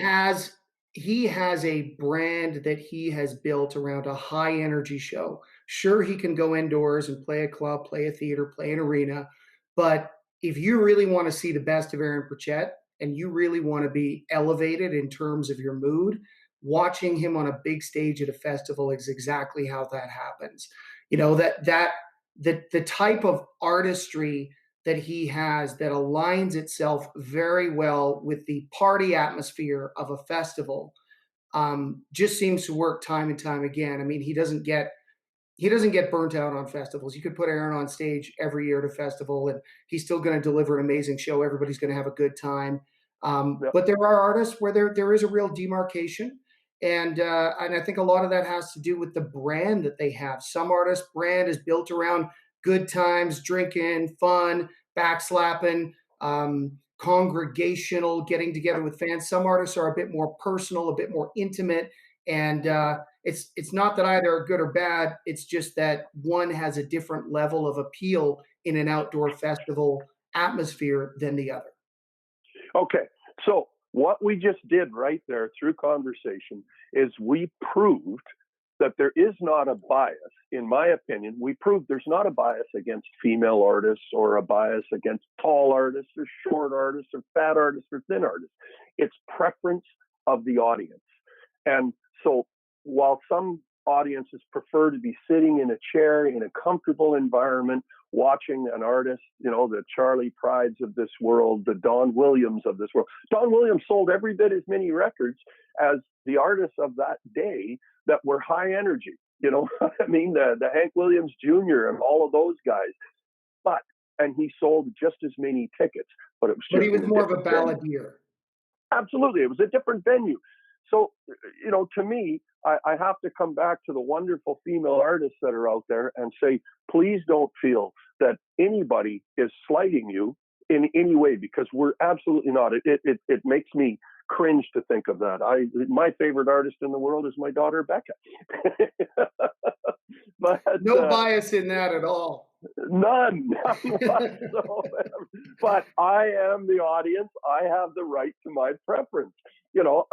has a brand that he has built around a high energy show. Sure, he can go indoors and play a club, play a theater, play an arena. But if you really want to see the best of Aaron Pritchett and you really want to be elevated in terms of your mood, watching him on a big stage at a festival is exactly how that happens. You know, the type of artistry that he has that aligns itself very well with the party atmosphere of a festival just seems to work time and time again. I mean, he doesn't get burnt out on festivals. You could put Aaron on stage every year at a festival and he's still going to deliver an amazing show. Everybody's going to have a good time. But there are artists where there is a real demarcation. And I think a lot of that has to do with the brand that they have. Some artists' brand is built around good times, drinking, fun, backslapping, congregational, getting together with fans. Some artists are a bit more personal, a bit more intimate, and It's not that either are good or bad. It's just that one has a different level of appeal in an outdoor festival atmosphere than the other. Okay. So what we just did right there through conversation is we proved that there is not a bias, in my opinion. We proved there's not a bias against female artists or a bias against tall artists or short artists or fat artists or thin artists. It's preference of the audience. And so while some audiences prefer to be sitting in a chair in a comfortable environment, watching an artist, the Charlie Prides of this world, the Don Williams of this world. Don Williams sold every bit as many records as the artists of that day that were high energy. I mean, the Hank Williams Jr. and all of those guys. And he sold just as many tickets, but it was just. But he was more of a balladeer. Absolutely. It was a different venue. So, to me, I have to come back to the wonderful female artists that are out there and say, please don't feel that anybody is slighting you in any way, because we're absolutely not. It makes me cringe to think of that. My favorite artist in the world is my daughter, Becca. But no bias in that at all. None whatsoever. But I am the audience. I have the right to my preference.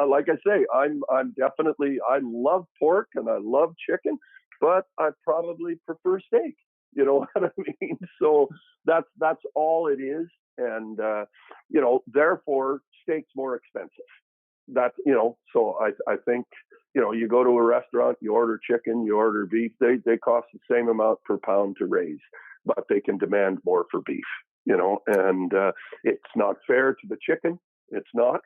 Like I say, I'm definitely, I love pork and I love chicken, but I probably prefer steak. You know what I mean? So that's all it is. And, therefore steak's more expensive. So I think, you go to a restaurant, you order chicken, you order beef, they cost the same amount per pound to raise, but they can demand more for beef, and it's not fair to the chicken. It's not,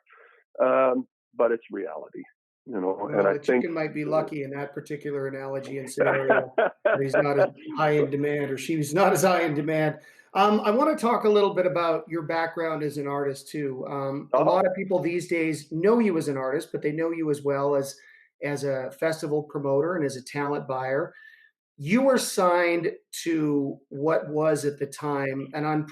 but it's reality, Well, and I the think chicken might be lucky in that particular analogy and scenario. He's not as high in demand, or she's not as high in demand. I want to talk a little bit about your background as an artist too. A lot of people these days know you as an artist, but they know you as well as a festival promoter and as a talent buyer. You were signed to what was at the time an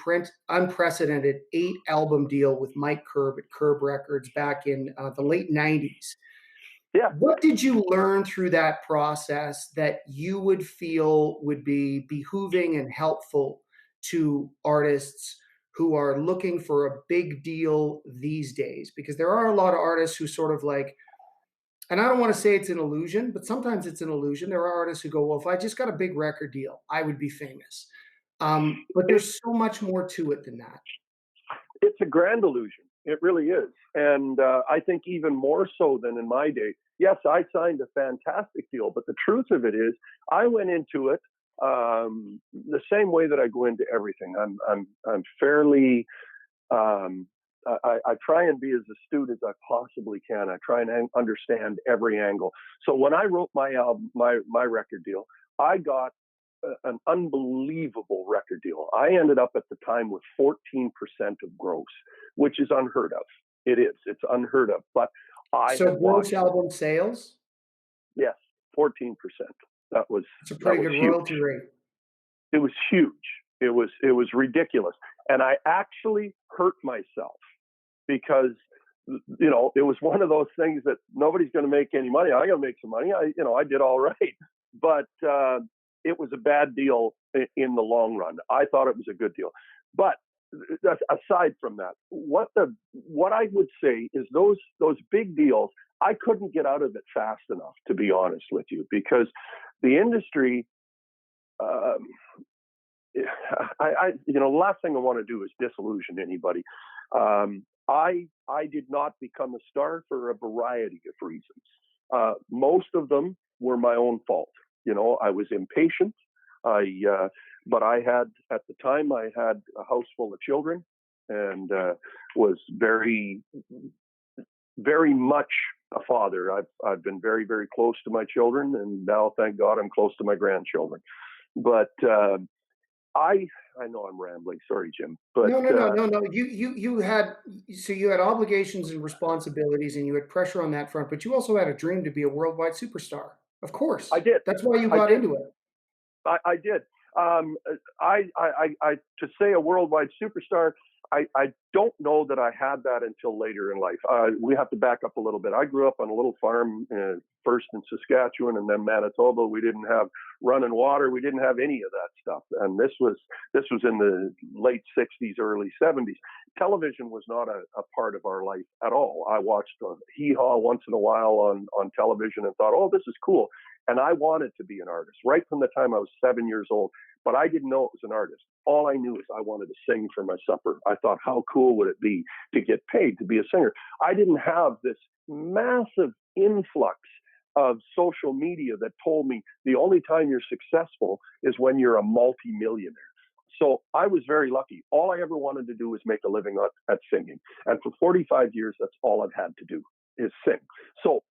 unprecedented 8-album deal with Mike Curb at Curb Records back in the late 90s. Yeah. What did you learn through that process that you would feel would be behooving and helpful to artists who are looking for a big deal these days? Because there are a lot of artists who sort of like, and I don't want to say it's an illusion, but sometimes it's an illusion. There are artists who go, well, if I just got a big record deal, I would be famous. But there's so much more to it than that. It's a grand illusion. It really is. And I think even more so than in my day. Yes, I signed a fantastic deal, but the truth of it is I went into it the same way that I go into everything. I'm fairly, I try and be as astute as I possibly can. I try and understand every angle. So when I wrote my album, my record deal, I got an unbelievable record deal. I ended up at the time with 14% of gross, which is unheard of. It is. It's unheard of. But so gross album sales? Yes, 14%. It's a pretty good royalty rate. It was huge. It was ridiculous. And I actually hurt myself because, it was one of those things that nobody's going to make any money. I'm going to make some money. I did all right. But it was a bad deal in the long run. I thought it was a good deal. But aside from that, what I would say is those big deals, I couldn't get out of it fast enough, to be honest with you, because the industry, the last thing I want to do is disillusion anybody. I did not become a star for a variety of reasons. Most of them were my own fault. I was impatient. But I had, at the time, I had a house full of children and was very, very much a father. I've been very, very close to my children, and now, thank God, I'm close to my grandchildren. But I know I'm rambling. Sorry, Jim. But no. You had obligations and responsibilities, and you had pressure on that front. But you also had a dream to be a worldwide superstar. Of course, I did. That's why you got into it. I did. To say a worldwide superstar, I don't know that I had that until later in life. We have to back up a little bit. I grew up on a little farm, first in Saskatchewan and then Manitoba. We didn't have running water. We didn't have any of that stuff. And this was in the late 60s, early 70s. Television was not a part of our life at all. I watched Hee Haw once in a while on television and thought, oh, this is cool. And I wanted to be an artist right from the time I was 7 years old, but I didn't know it was an artist. All I knew is I wanted to sing for my supper. I thought, how cool would it be to get paid to be a singer? I didn't have this massive influx of social media that told me the only time you're successful is when you're a multi-millionaire. So I was very lucky. All I ever wanted to do was make a living at singing. And for 45 years, that's all I've had to do is sing. So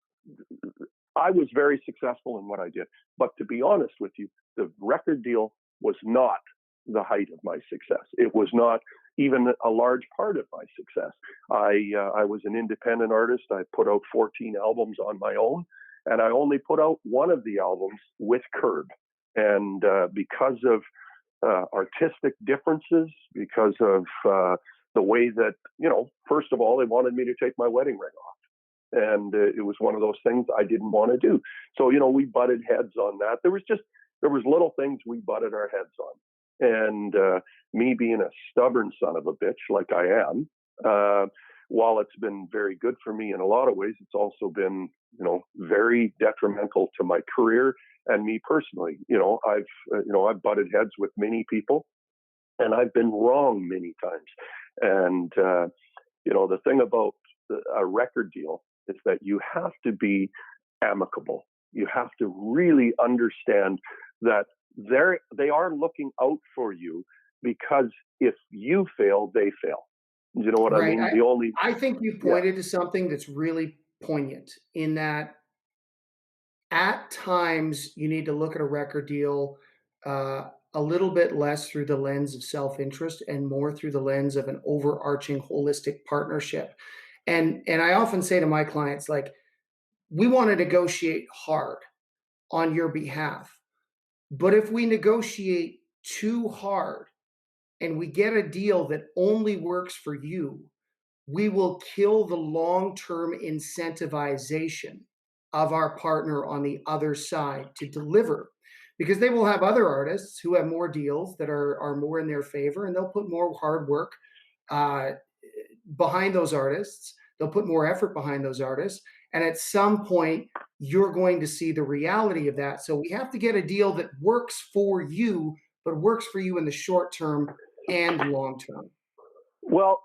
I was very successful in what I did. But to be honest with you, the record deal was not the height of my success. It was not even a large part of my success. I was an independent artist. I put out 14 albums on my own, and I only put out one of the albums with Curb. And because of artistic differences, because of the way that, first of all, they wanted me to take my wedding ring off. And it was one of those things I didn't want to do. So, we butted heads on that. There was little things we butted our heads on. And me being a stubborn son of a bitch like I am, while it's been very good for me in a lot of ways, it's also been, very detrimental to my career and me personally. I've butted heads with many people, and I've been wrong many times. And, the thing about a record deal is that you have to be amicable. You have to really understand that they are looking out for you, because if you fail, they fail. You know what I mean? I think you pointed to something that's really poignant, in that at times you need to look at a record deal a little bit less through the lens of self-interest and more through the lens of an overarching holistic partnership. And I often say to my clients, like, we want to negotiate hard on your behalf. But if we negotiate too hard and we get a deal that only works for you, we will kill the long-term incentivization of our partner on the other side to deliver, because they will have other artists who have more deals that are more in their favor, and they'll put more hard work behind those artists. They'll put more effort behind those artists. And at some point, you're going to see the reality of that. So we have to get a deal that works for you, but works for you in the short term and long term. Well,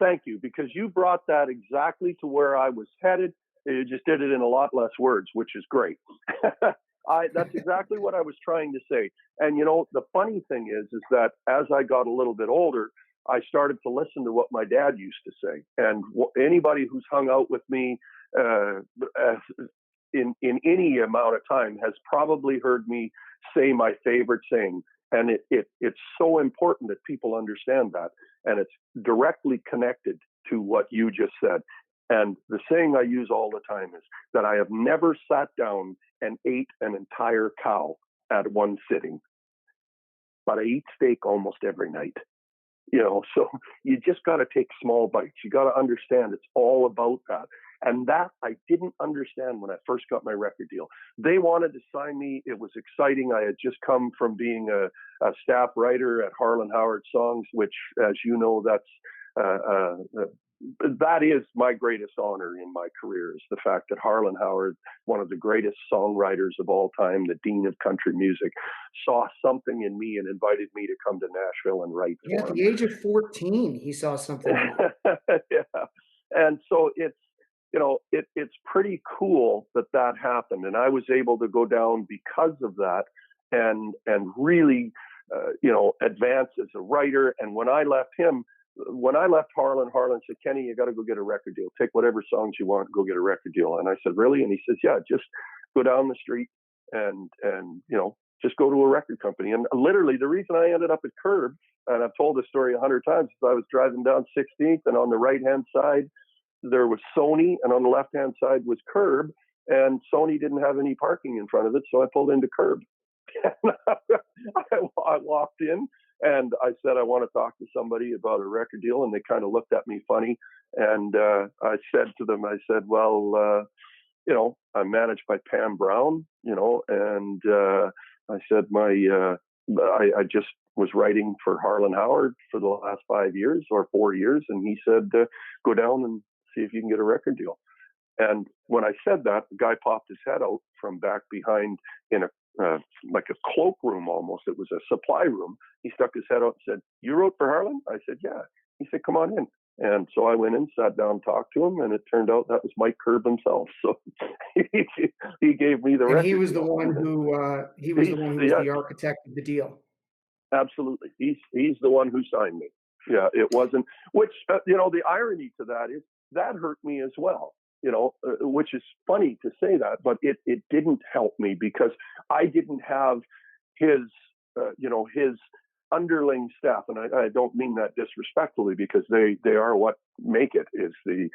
thank you, because you brought that exactly to where I was headed. You just did it in a lot less words, which is great. That's exactly what I was trying to say. And, the funny thing is that as I got a little bit older, I started to listen to what my dad used to say. And anybody who's hung out with me in any amount of time has probably heard me say my favorite saying. And it's so important that people understand that. And it's directly connected to what you just said. And the saying I use all the time is that I have never sat down and ate an entire cow at one sitting, but I eat steak almost every night. So you just got to take small bites. You got to understand it's all about that. And that I didn't understand when I first got my record deal. They wanted to sign me. It was exciting. I had just come from being a staff writer at Harlan Howard Songs, which, as you know, that is my greatest honor in my career, is the fact that Harlan Howard, one of the greatest songwriters of all time, the dean of country music, saw something in me and invited me to come to Nashville and write for him. At the age of 14, he saw something. Yeah. And so it's pretty cool that happened. And I was able to go down because of that and really, advance as a writer. And when I left Harlan said, Kenny, you got to go get a record deal. Take whatever songs you want, go get a record deal. And I said, really? And he says, yeah, just go down the street and just go to a record company. And literally the reason I ended up at Curb, and I've told this story 100 times, is I was driving down 16th, and on the right-hand side, there was Sony, and on the left-hand side was Curb, and Sony didn't have any parking in front of it, so I pulled into Curb. I walked in and I said, I want to talk to somebody about a record deal. And they kind of looked at me funny. And I said to them, I said, well, I'm managed by Pam Brown, and I said, I just was writing for Harlan Howard for the last 5 years or 4 years. And he said, go down and see if you can get a record deal. And when I said that, the guy popped his head out from back behind in like a cloakroom almost. It was a supply room. He stuck his head out and said, you wrote for Harlan? I said, yeah. He said, come on in. And so I went in, sat down, talked to him, and it turned out that was Mike Curb himself. So he gave me the record. And he was the one who was the architect of the deal. Absolutely. He's the one who signed me. Yeah, it wasn't, which, the irony to that is that hurt me as well, which is funny to say that, but it didn't help me because I didn't have his underling staff, and I don't mean that disrespectfully because they are what make it, is the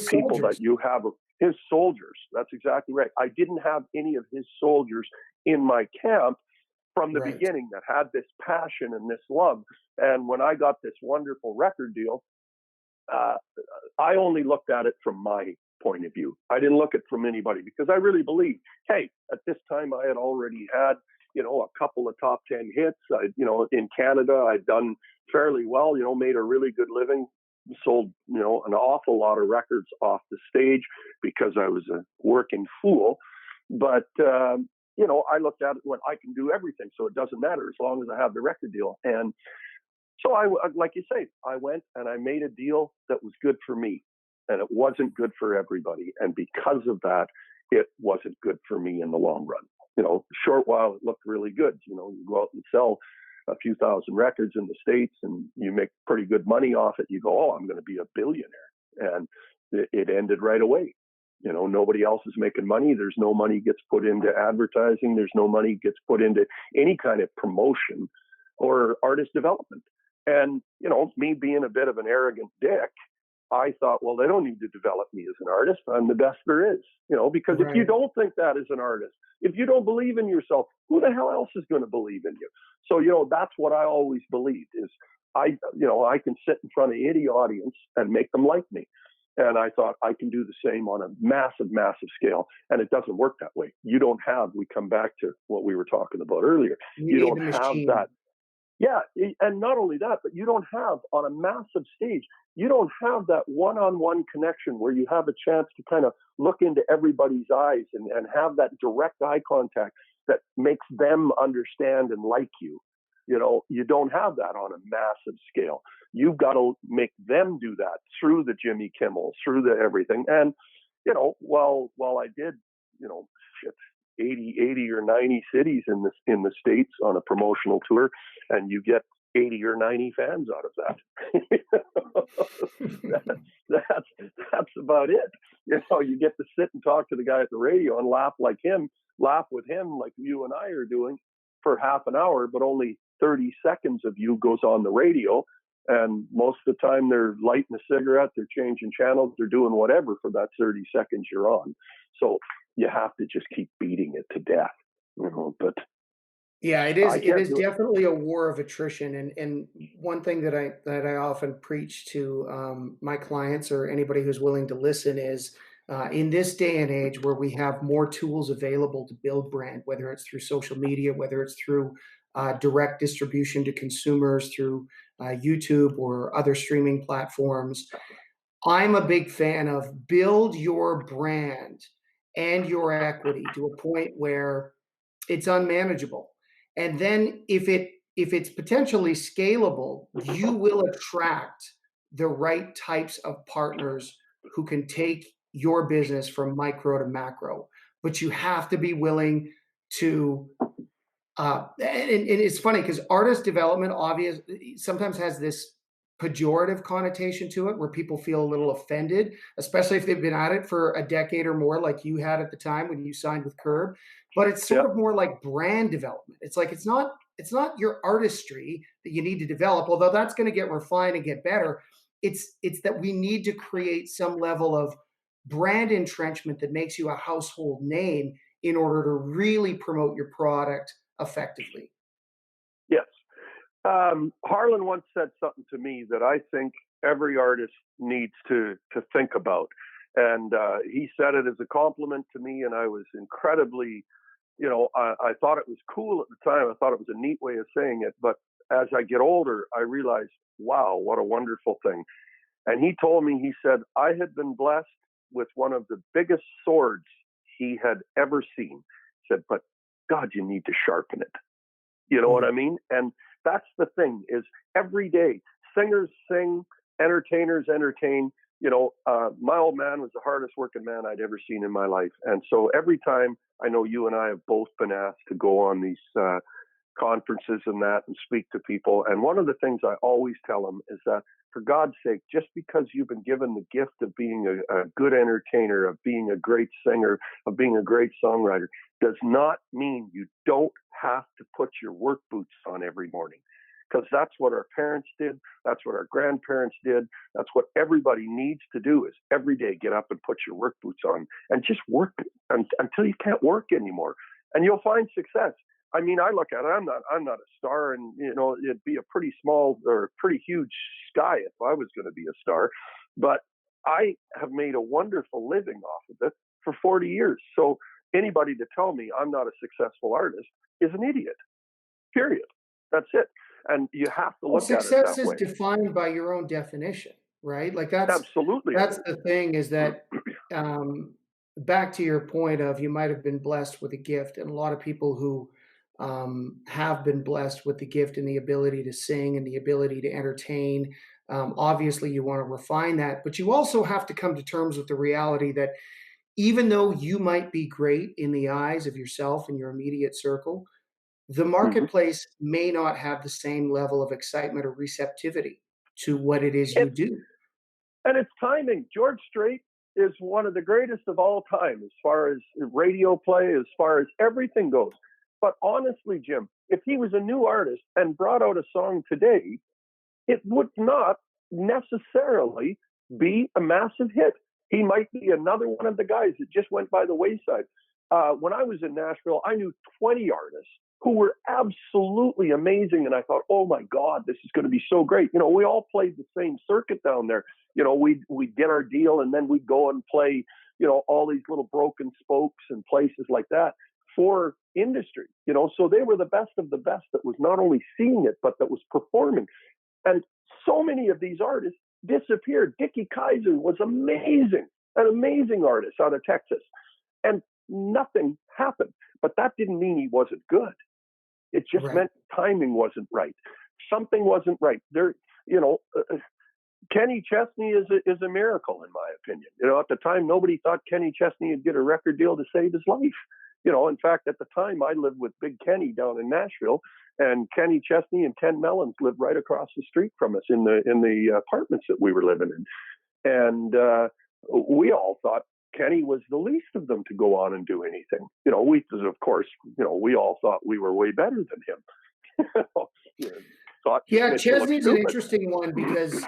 people soldiers that you have, his soldiers. That's exactly right. I didn't have any of his soldiers in my camp from the beginning that had this passion and this love. And when I got this wonderful record deal, I only looked at it from my point of view. I didn't look at it from anybody because I really believed, hey, at this time I had already had a couple of top 10 hits. In Canada, I'd done fairly well, made a really good living, sold, an awful lot of records off the stage because I was a working fool. But, I looked at it when I can do everything. So it doesn't matter as long as I have the record deal. And so like you say, I went and I made a deal that was good for me and it wasn't good for everybody. And because of that, it wasn't good for me in the long run. Short while it looked really good. You go out and sell a few thousand records in the States and you make pretty good money off it. You go, oh, I'm going to be a billionaire. And it ended right away. Nobody else is making money. There's no money gets put into advertising. There's no money gets put into any kind of promotion or artist development. And, me being a bit of an arrogant dick, I thought, well, they don't need to develop me as an artist. I'm the best there is, because if you don't think that as an artist, if you don't believe in yourself, who the hell else is going to believe in you? So, that's what I always believed is I can sit in front of any audience and make them like me. And I thought I can do the same on a massive, massive scale. And it doesn't work that way. We come back to what we were talking about earlier. You don't have that. Yeah. And not only that, but you don't have on a massive stage, you don't have that one-on-one connection where you have a chance to kind of look into everybody's eyes and have that direct eye contact that makes them understand and like you. You don't have that on a massive scale. You've got to make them do that through the Jimmy Kimmel, through the everything. And, while I did, 80 or 90 cities in the States on a promotional tour, and you get 80 or 90 fans out of that. that's about it. You get to sit and talk to the guy at the radio and laugh with him like you and I are doing for half an hour, but only 30 seconds of you goes on the radio. And most of the time they're lighting a cigarette, they're changing channels, they're doing whatever for that 30 seconds you're on. So you have to just keep beating it to death, but yeah, it is definitely a war of attrition. And one thing that I often preach to my clients or anybody who's willing to listen is in this day and age where we have more tools available to build brand, whether it's through social media, whether it's through direct distribution to consumers through YouTube or other streaming platforms. I'm a big fan of build your brand and your equity to a point where it's unmanageable. And then if it's potentially scalable, you will attract the right types of partners who can take your business from micro to macro. But you have to be willing to and it's funny because artist development obviously sometimes has this pejorative connotation to it where people feel a little offended, especially if they've been at it for a decade or more, like you had at the time when you signed with Curb. But it's sort of more like brand development. It's like it's not your artistry that you need to develop, although that's going to get refined and get better. It's that we need to create some level of brand entrenchment that makes you a household name in order to really promote your product effectively. Yes. Harlan once said something to me that I think every artist needs to think about, and he said it as a compliment to me, and I was incredibly, I thought it was cool at the time. I thought it was a neat way of saying it, but as I get older, I realized, wow, what a wonderful thing. And he told me, he said, I had been blessed with one of the biggest swords he had ever seen. He said, but God, you need to sharpen it. You know what I mean? And that's the thing, is every day singers sing, entertainers entertain. My old man was the hardest working man I'd ever seen in my life. And so every time, I know you and I have both been asked to go on these conferences and that and speak to people. And one of the things I always tell them is that, for God's sake, just because you've been given the gift of being a good entertainer, of being a great singer, of being a great songwriter, does not mean you don't have to put your work boots on every morning. Because that's what our parents did. That's what our grandparents did. That's what everybody needs to do, is every day get up and put your work boots on and just work until you can't work anymore. And you'll find success. I mean, I look at it, I'm not a star, and, it'd be a pretty small or pretty huge sky if I was going to be a star. But I have made a wonderful living off of it for 40 years. So anybody to tell me I'm not a successful artist is an idiot, period. That's it. And you have to look at it Success that is way. defined by your own definition, right? Like that's Absolutely. that's the thing, is that back to your point of, you might have been blessed with a gift, and a lot of people who have been blessed with the gift and the ability to sing and the ability to entertain. Obviously, you want to refine that, but you also have to come to terms with the reality that even though you might be great in the eyes of yourself and your immediate circle, the Mm-hmm. marketplace may not have the same level of excitement or receptivity to what it is you do. And it's timing. George Strait is one of the greatest of all time as far as radio play, as far as everything goes. But honestly, Jim, if he was a new artist and brought out a song today, it would not necessarily be a massive hit. He might be another one of the guys that just went by the wayside. When I was in Nashville, I knew 20 artists who were absolutely amazing. And I thought, oh my God, this is going to be so great. We all played the same circuit down there. We'd get our deal, and then we'd go and play, all these little broken spokes and places like that for industry. So they were the best of the best that was not only seeing it, but that was performing. And so many of these artists disappeared. Dickie Kaiser was amazing, an amazing artist out of Texas. And nothing happened. But that didn't mean he wasn't good. It just meant timing wasn't right. Something wasn't right. Kenny Chesney is a miracle, in my opinion. At the time, nobody thought Kenny Chesney would get a record deal to save his life. In fact, at the time, I lived with Big Kenny down in Nashville, and Kenny Chesney and Ken Mellons lived right across the street from us in the apartments that we were living in. And we all thought Kenny was the least of them to go on and do anything. Of course, we all thought we were way better than him. Chesney's an interesting one, because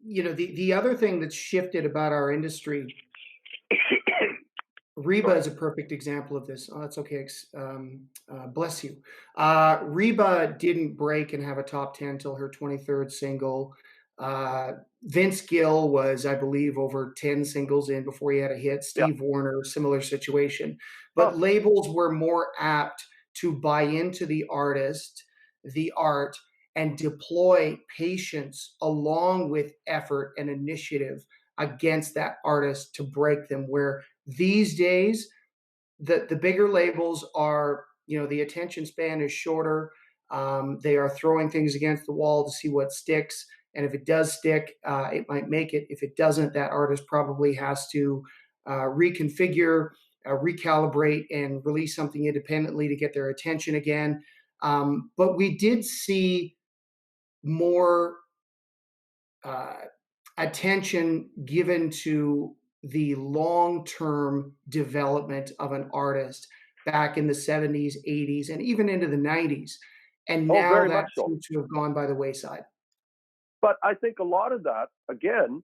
the other thing that's shifted about our industry, Reba is a perfect example of this. Oh, that's okay. Bless you. Reba didn't break and have a top 10 till her 23rd single. Vince Gill was, I believe, over 10 singles in before he had a hit. Steve Warner, similar situation. But labels were more apt to buy into the artist, the art, and deploy patience along with effort and initiative against that artist to break them. Where these days, the bigger labels are, the attention span is shorter. They are throwing things against the wall to see what sticks. And if it does stick, it might make it. If it doesn't, that artist probably has to reconfigure, recalibrate, and release something independently to get their attention again. But we did see more attention given to the long-term development of an artist back in the 70s, 80s, and even into the 90s. And now that seems to have gone by the wayside. But I think a lot of that, again,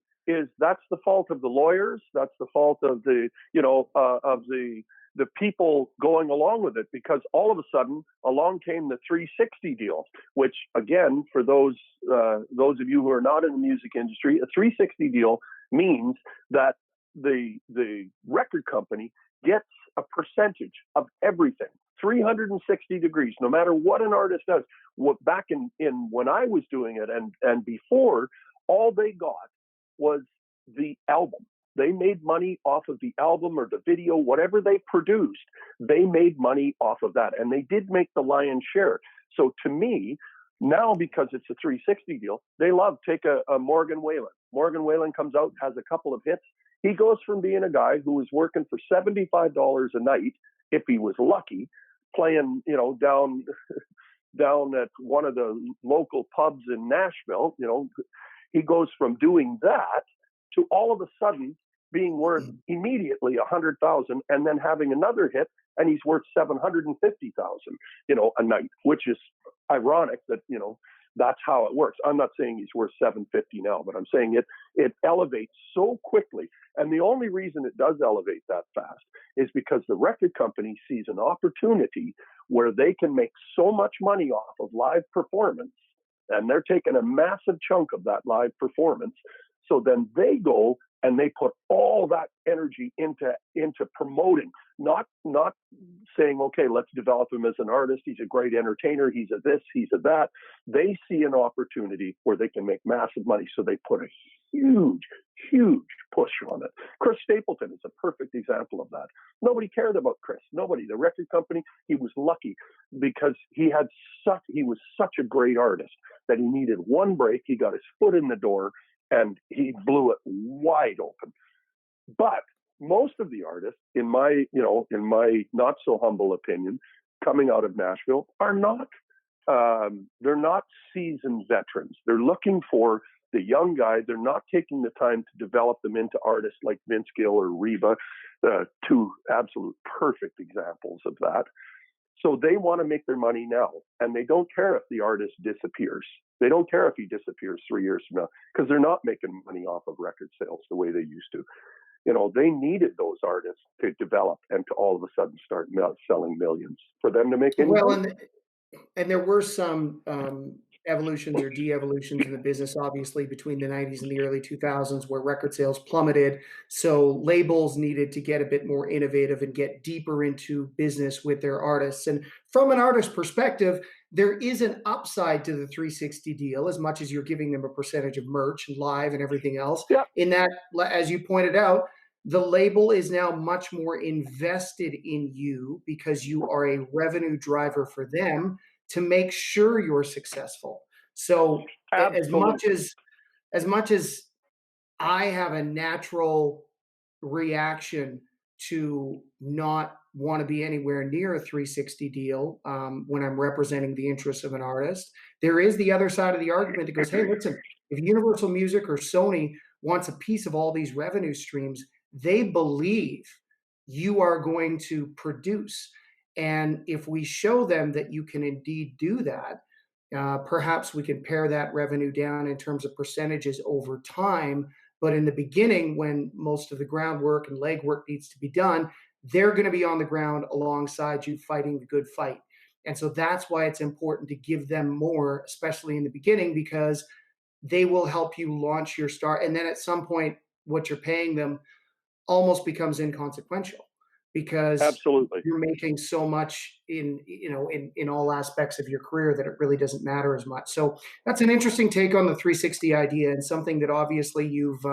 that's the fault of the lawyers. That's the fault of the the people going along with it, because all of a sudden along came the 360 deal, which again, for those of you who are not in the music industry, a 360 deal means that the record company gets a percentage of everything, 360 degrees, no matter what an artist does. Back in when I was doing it and before, all they got was the album. They made money off of the album or the video, whatever they produced, they made money off of that. And they did make the lion's share. So to me, now, because it's a 360 deal, they take a Morgan Wallen. Morgan Wallen comes out, has a couple of hits. He goes from being a guy who was working for $75 a night, if he was lucky, playing, down at one of the local pubs in Nashville. He goes from doing that to all of a sudden being worth immediately $100,000, and then having another hit, and he's worth $750,000, a night, which is ironic that, that's how it works. I'm not saying he's worth $750 now, but I'm saying it elevates so quickly. And the only reason it does elevate that fast is because the record company sees an opportunity where they can make so much money off of live performance, and they're taking a massive chunk of that live performance. So then they go and they put all that energy into promoting, not saying, okay, let's develop him as an artist. He's a great entertainer. He's a this, he's a that. They see an opportunity where they can make massive money. So they put a huge, huge push on it. Chris Stapleton is a perfect example of that. Nobody cared about Chris. Nobody. The record company, he was lucky because he was such a great artist that he needed one break. He got his foot in the door and he blew it wide open. But most of the artists, in my not so humble opinion, coming out of Nashville are not. They're not seasoned veterans. They're looking for the young guy. They're not taking the time to develop them into artists like Vince Gill or Reba, two absolute perfect examples of that. So they want to make their money now, and they don't care if the artist disappears. They don't care if he disappears 3 years from now, because they're not making money off of record sales the way they used to. They needed those artists to develop and to all of a sudden start selling millions for them to make any money. And there were some evolutions or de-evolutions in the business, obviously, between the 90s and the early 2000s, where record sales plummeted. So labels needed to get a bit more innovative and get deeper into business with their artists. And from an artist perspective, there is an upside to the 360 deal, as much as you're giving them a percentage of merch and live and everything else. Yeah. In that, as you pointed out, the label is now much more invested in you because you are a revenue driver for them to make sure you're successful. So Absolutely. as much as I have a natural reaction to not want to be anywhere near a 360 deal when I'm representing the interests of an artist, there is the other side of the argument that goes, hey, listen, if Universal Music or Sony wants a piece of all these revenue streams, they believe you are going to produce. And if we show them that you can indeed do that, perhaps we can pare that revenue down in terms of percentages over time. But in the beginning, when most of the groundwork and legwork needs to be done, they're going to be on the ground alongside you fighting the good fight. And so that's why it's important to give them more, especially in the beginning, because they will help you launch your start. And then at some point, what you're paying them almost becomes inconsequential because Absolutely. you're making so much in all aspects of your career that it really doesn't matter as much. So that's an interesting take on the 360 idea, and something that obviously you've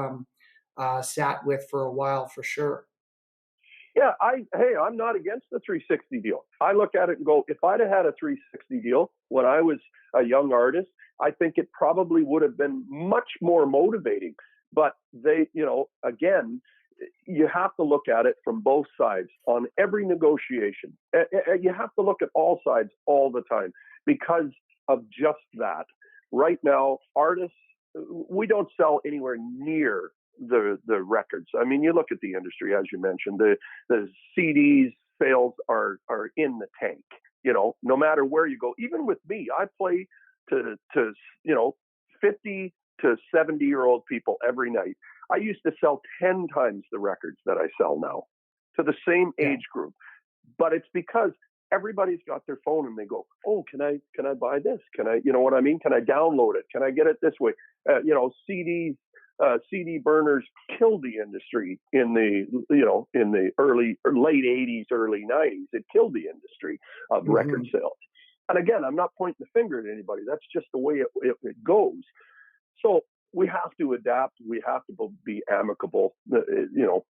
sat with for a while for sure. Yeah, I'm not against the 360 deal. I look at it and go, if I'd have had a 360 deal when I was a young artist, I think it probably would have been much more motivating. But they, again, you have to look at it from both sides on every negotiation. You have to look at all sides all the time because of just that. Right now, artists, we don't sell anywhere near the records. I mean, you look at the industry, as you mentioned, the CDs sales are in the tank, no matter where you go. Even with me, I play to 50 to 70-year-old people every night. I used to sell 10 times the records that I sell now to the same age group. but it's because everybody's got their phone and they go, oh, can I buy this? Can I, you know what I mean? Can I download it? Can I get it this way? CDs, CD burners killed the industry in the early or late 80s, early 90s. It killed the industry of record sales. And again, I'm not pointing the finger at anybody. That's just the way it goes. So we have to adapt. We have to be amicable.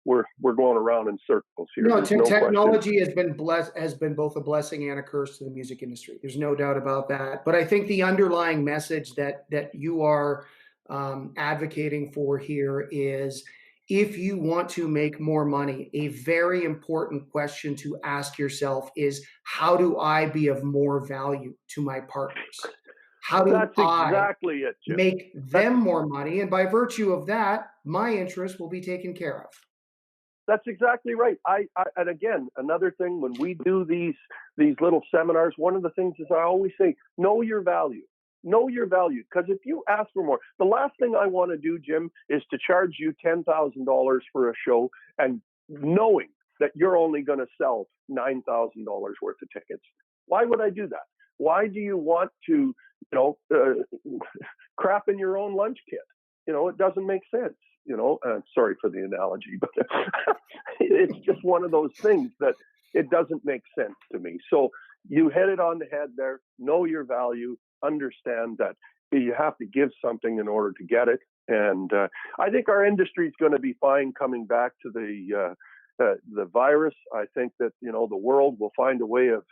We're going around in circles here. No, technology has been both a blessing and a curse to the music industry. There's no doubt about that. But I think the underlying message that you are advocating for here is, if you want to make more money, a very important question to ask yourself is, how do I be of more value to my partners? How do That's I exactly it, Jim. make them more money? And by virtue of that, my interests will be taken care of. That's exactly right. And again, another thing, when we do these little seminars, one of the things is I always say, know your value. Know your value. Because if you ask for more, the last thing I want to do, Jim, is to charge you $10,000 for a show and knowing that you're only going to sell $9,000 worth of tickets. Why would I do that? Why do you want to, crap in your own lunch kit? It doesn't make sense. Sorry for the analogy, but it's just one of those things that it doesn't make sense to me. So you hit it on the head there. Know your value. Understand that you have to give something in order to get it. And I think our industry is going to be fine coming back to the virus. I think that, the world will find a way of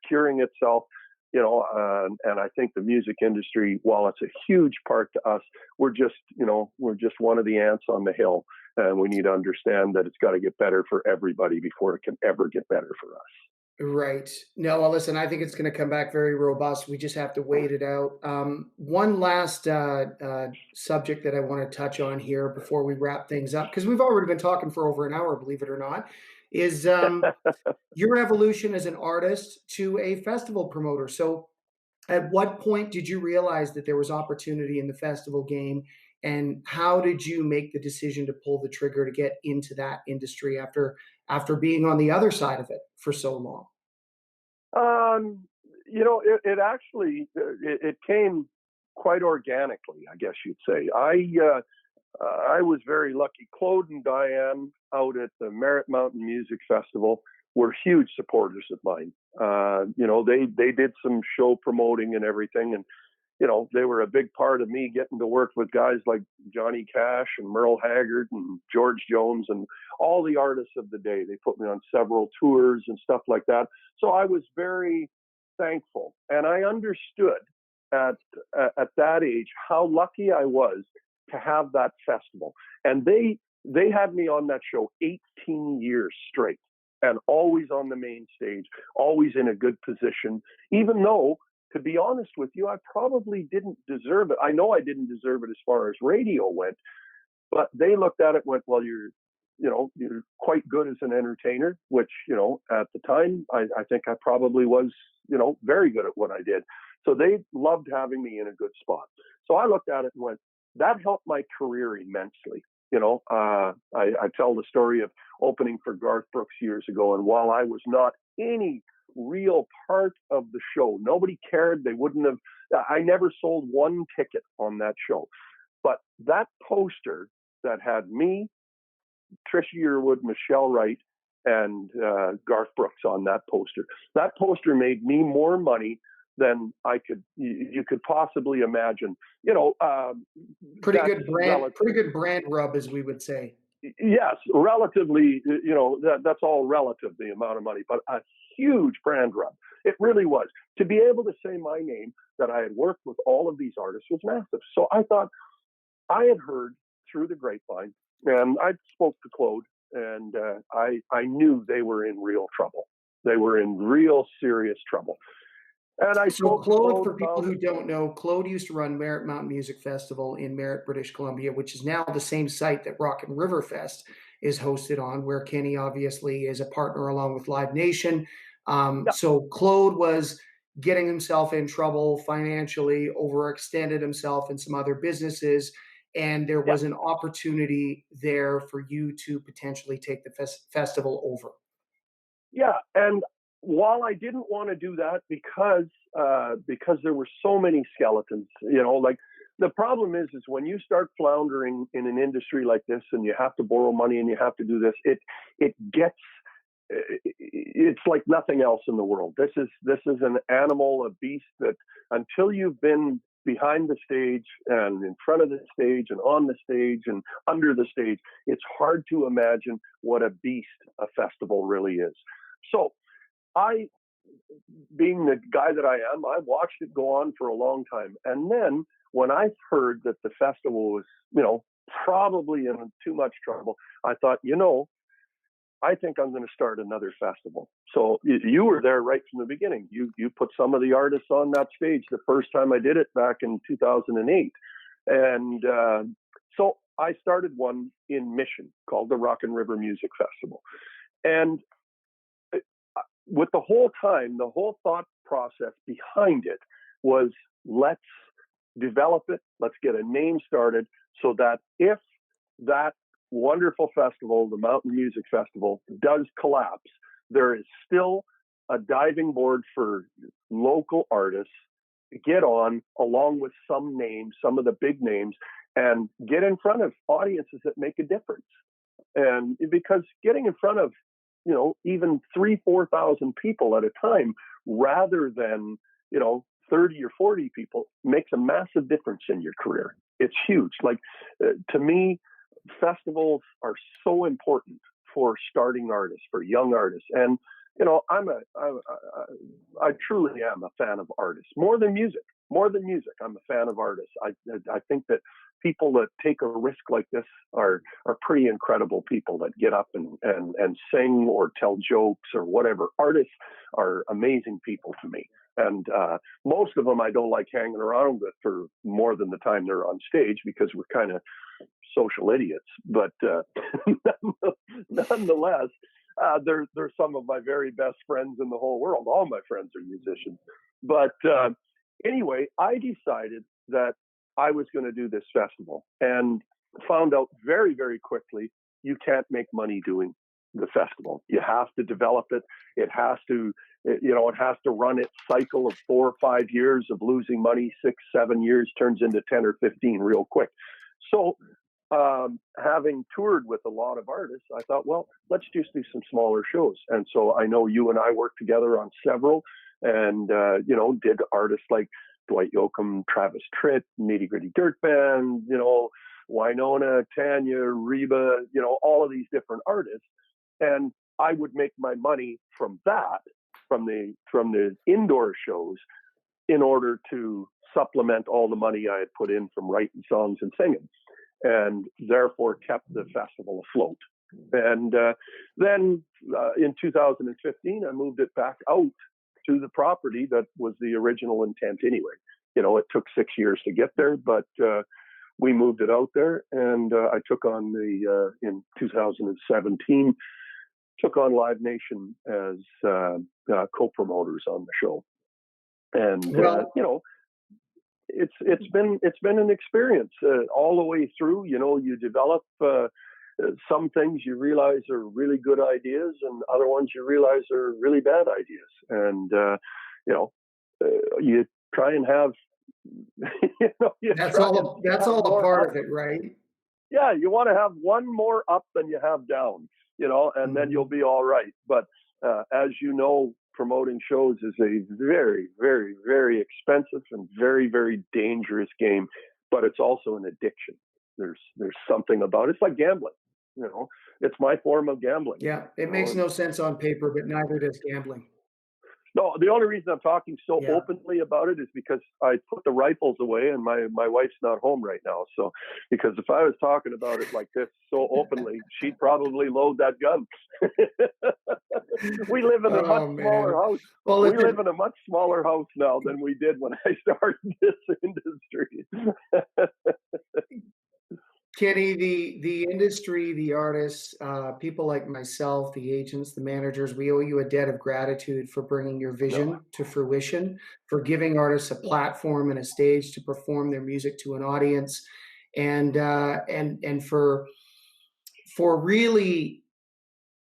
curing itself. And I think the music industry, while it's a huge part to us, we're just one of the ants on the hill, and we need to understand that it's got to get better for everybody before it can ever get better for us. Right. No, well, listen, I think it's going to come back very robust. We just have to wait it out. One last subject that I want to touch on here before we wrap things up, because we've already been talking for over an hour, believe it or not, is your evolution as an artist to a festival promoter. So at what point did you realize that there was opportunity in the festival game, and how did you make the decision to pull the trigger to get into that industry after being on the other side of it for so long? It actually it came quite organically, I guess you'd say. I was very lucky. Claude and Diane out at the Merritt Mountain Music Festival were huge supporters of mine. They did some show promoting and everything, and they were a big part of me getting to work with guys like Johnny Cash and Merle Haggard and George Jones and all the artists of the day. They put me on several tours and stuff like that. So I was very thankful, and I understood at that age how lucky I was to have that festival. And they had me on that show 18 years straight, and always on the main stage, always in a good position, even though, to be honest with you, I probably didn't deserve it. I know I didn't deserve it as far as radio went, but they looked at it and went, well, you're quite good as an entertainer, which, at the time, I think I probably was, very good at what I did. So they loved having me in a good spot. So I looked at it and went, that helped my career immensely. I tell the story of opening for Garth Brooks years ago, and while I was not any real part of the show, nobody cared. They wouldn't have. I never sold one ticket on that show, but that poster that had me, Trisha Yearwood, Michelle Wright, and Garth Brooks on that poster made me more money than you could possibly imagine. Pretty good brand rub, as we would say. Yes, relatively, that's all relative, the amount of money, but a huge brand rub. It really was. To be able to say my name, that I had worked with all of these artists, was massive. So I thought, I had heard through the grapevine, and I spoke to Claude, and I knew they were in real trouble. They were in real serious trouble. And so Claude, for people who don't know, Claude used to run Merritt Mountain Music Festival in Merritt, British Columbia, which is now the same site that Rock and River Fest is hosted on, where Kenny obviously is a partner along with Live Nation. So Claude was getting himself in trouble financially, overextended himself in some other businesses, and there was an opportunity there for you to potentially take the festival over. Yeah, and while I didn't want to do that because there were so many skeletons, you know, like the problem is when you start floundering in an industry like this and you have to borrow money and you have to do this, it's like nothing else in the world. This is an animal, a beast that until you've been behind the stage and in front of the stage and on the stage and under the stage, it's hard to imagine what a beast a festival really is. So I, being the guy that I am, I watched it go on for a long time. And then when I heard that the festival was, you know, probably in too much trouble, I thought, you know, I think I'm going to start another festival. So you were there right from the beginning. You put some of the artists on that stage the first time I did it back in 2008. And so I started one in Mission called the Rock and River Music Festival. And with the whole thought process behind it was, let's develop it, let's get a name started so that if that wonderful festival, the Mountain Music Festival, does collapse, there is still a diving board for local artists to get on, along with some names, some of the big names, and get in front of audiences that make a difference. And because getting in front of, you know, even 3,000-4,000 people at a time, rather than, you know, 30 or 40 people, makes a massive difference in your career. It's huge. Like, to me, festivals are so important for starting artists, for young artists. And, you know, I truly am a fan of artists more than music. I'm a fan of artists. I think that people that take a risk like this are pretty incredible people that get up and sing or tell jokes or whatever. Artists are amazing people to me. And most of them I don't like hanging around with for more than the time they're on stage, because we're kind of social idiots. But nonetheless, they're some of my very best friends in the whole world. All my friends are musicians. But anyway, I decided that I was going to do this festival, and found out very, very quickly you can't make money doing the festival. You have to develop it. It has to run its cycle of 4 or 5 years of losing money. 6, 7 years turns into 10 or 15 real quick. So having toured with a lot of artists, I thought, well, let's just do some smaller shows. And so I know you and I worked together on several, and did artists like Dwight Yoakam, Travis Tritt, Nitty Gritty Dirt Band, Winona, Tanya, Reba, all of these different artists. And I would make my money from that, from the indoor shows, in order to supplement all the money I had put in from writing songs and singing, and therefore kept the festival afloat. And then in 2015, I moved it back out to the property that was the original intent anyway. It took 6 years to get there, but we moved it out there, and I took on in 2017, took on Live Nation as co-promoters on the show. And it's been an experience all the way through. You develop some things you realize are really good ideas, and other ones you realize are really bad ideas. And you try and have that's all a part of it, right? Yeah, you want to have one more up than you have down, and then you'll be all right. But as you know, promoting shows is a very, very, very expensive and very, very dangerous game, but it's also an addiction. There's something about it. It's like gambling. It's my form of gambling. Yeah, it makes no sense on paper, but neither does gambling. No, the only reason I'm talking so openly about it is because I put the rifles away, and my wife's not home right now. So, because if I was talking about it like this so openly, she'd probably load that gun. We live in a much smaller house. Well, we live in a much smaller house now than we did when I started this industry. Kenny, the industry, the artists, people like myself, the agents, the managers, we owe you a debt of gratitude for bringing your vision to fruition, for giving artists a platform and a stage to perform their music to an audience, and for really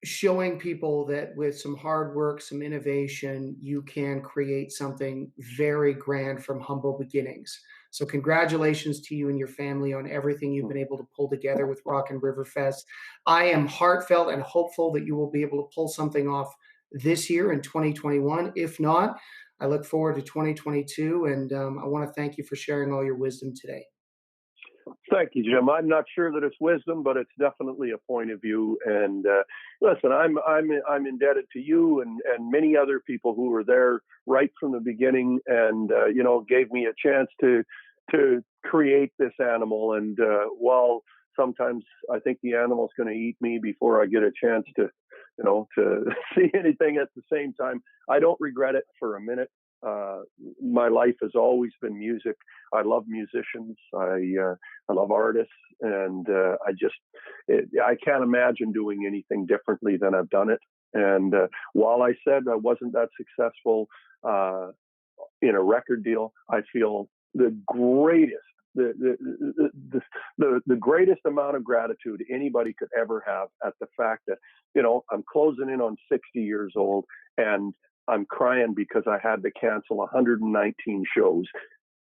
showing people that with some hard work, some innovation, you can create something very grand from humble beginnings. So, congratulations to you and your family on everything you've been able to pull together with Rock and River Fest. I am heartfelt and hopeful that you will be able to pull something off this year in 2021. If not, I look forward to 2022, and I want to thank you for sharing all your wisdom today. Thank you, Jim. I'm not sure that it's wisdom, but it's definitely a point of view. And listen, I'm indebted to you and many other people who were there right from the beginning, and gave me a chance to create this animal. And while sometimes I think the animal's going to eat me before I get a chance to see anything at the same time, I don't regret it for a minute. My life has always been music. I love musicians. I love artists, and I can't imagine doing anything differently than I've done it. And while I said I wasn't that successful in a record deal, I feel the greatest. The greatest amount of gratitude anybody could ever have at the fact that I'm closing in on 60 years old, and I'm crying because I had to cancel 119 shows.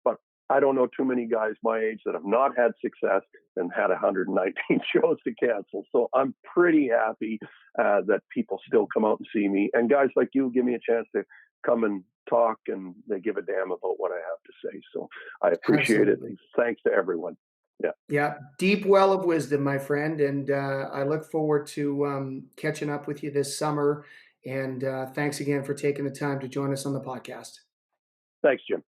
But I don't know too many guys my age that have not had success and had 119 shows to cancel. So I'm pretty happy that people still come out and see me. And guys like you give me a chance to come and talk, and they give a damn about what I have to say. So I appreciate Absolutely. it. Thanks to everyone. Yeah. Yeah, deep well of wisdom, my friend, and I look forward to catching up with you this summer. And thanks again for taking the time to join us on the podcast. Thanks, Jim.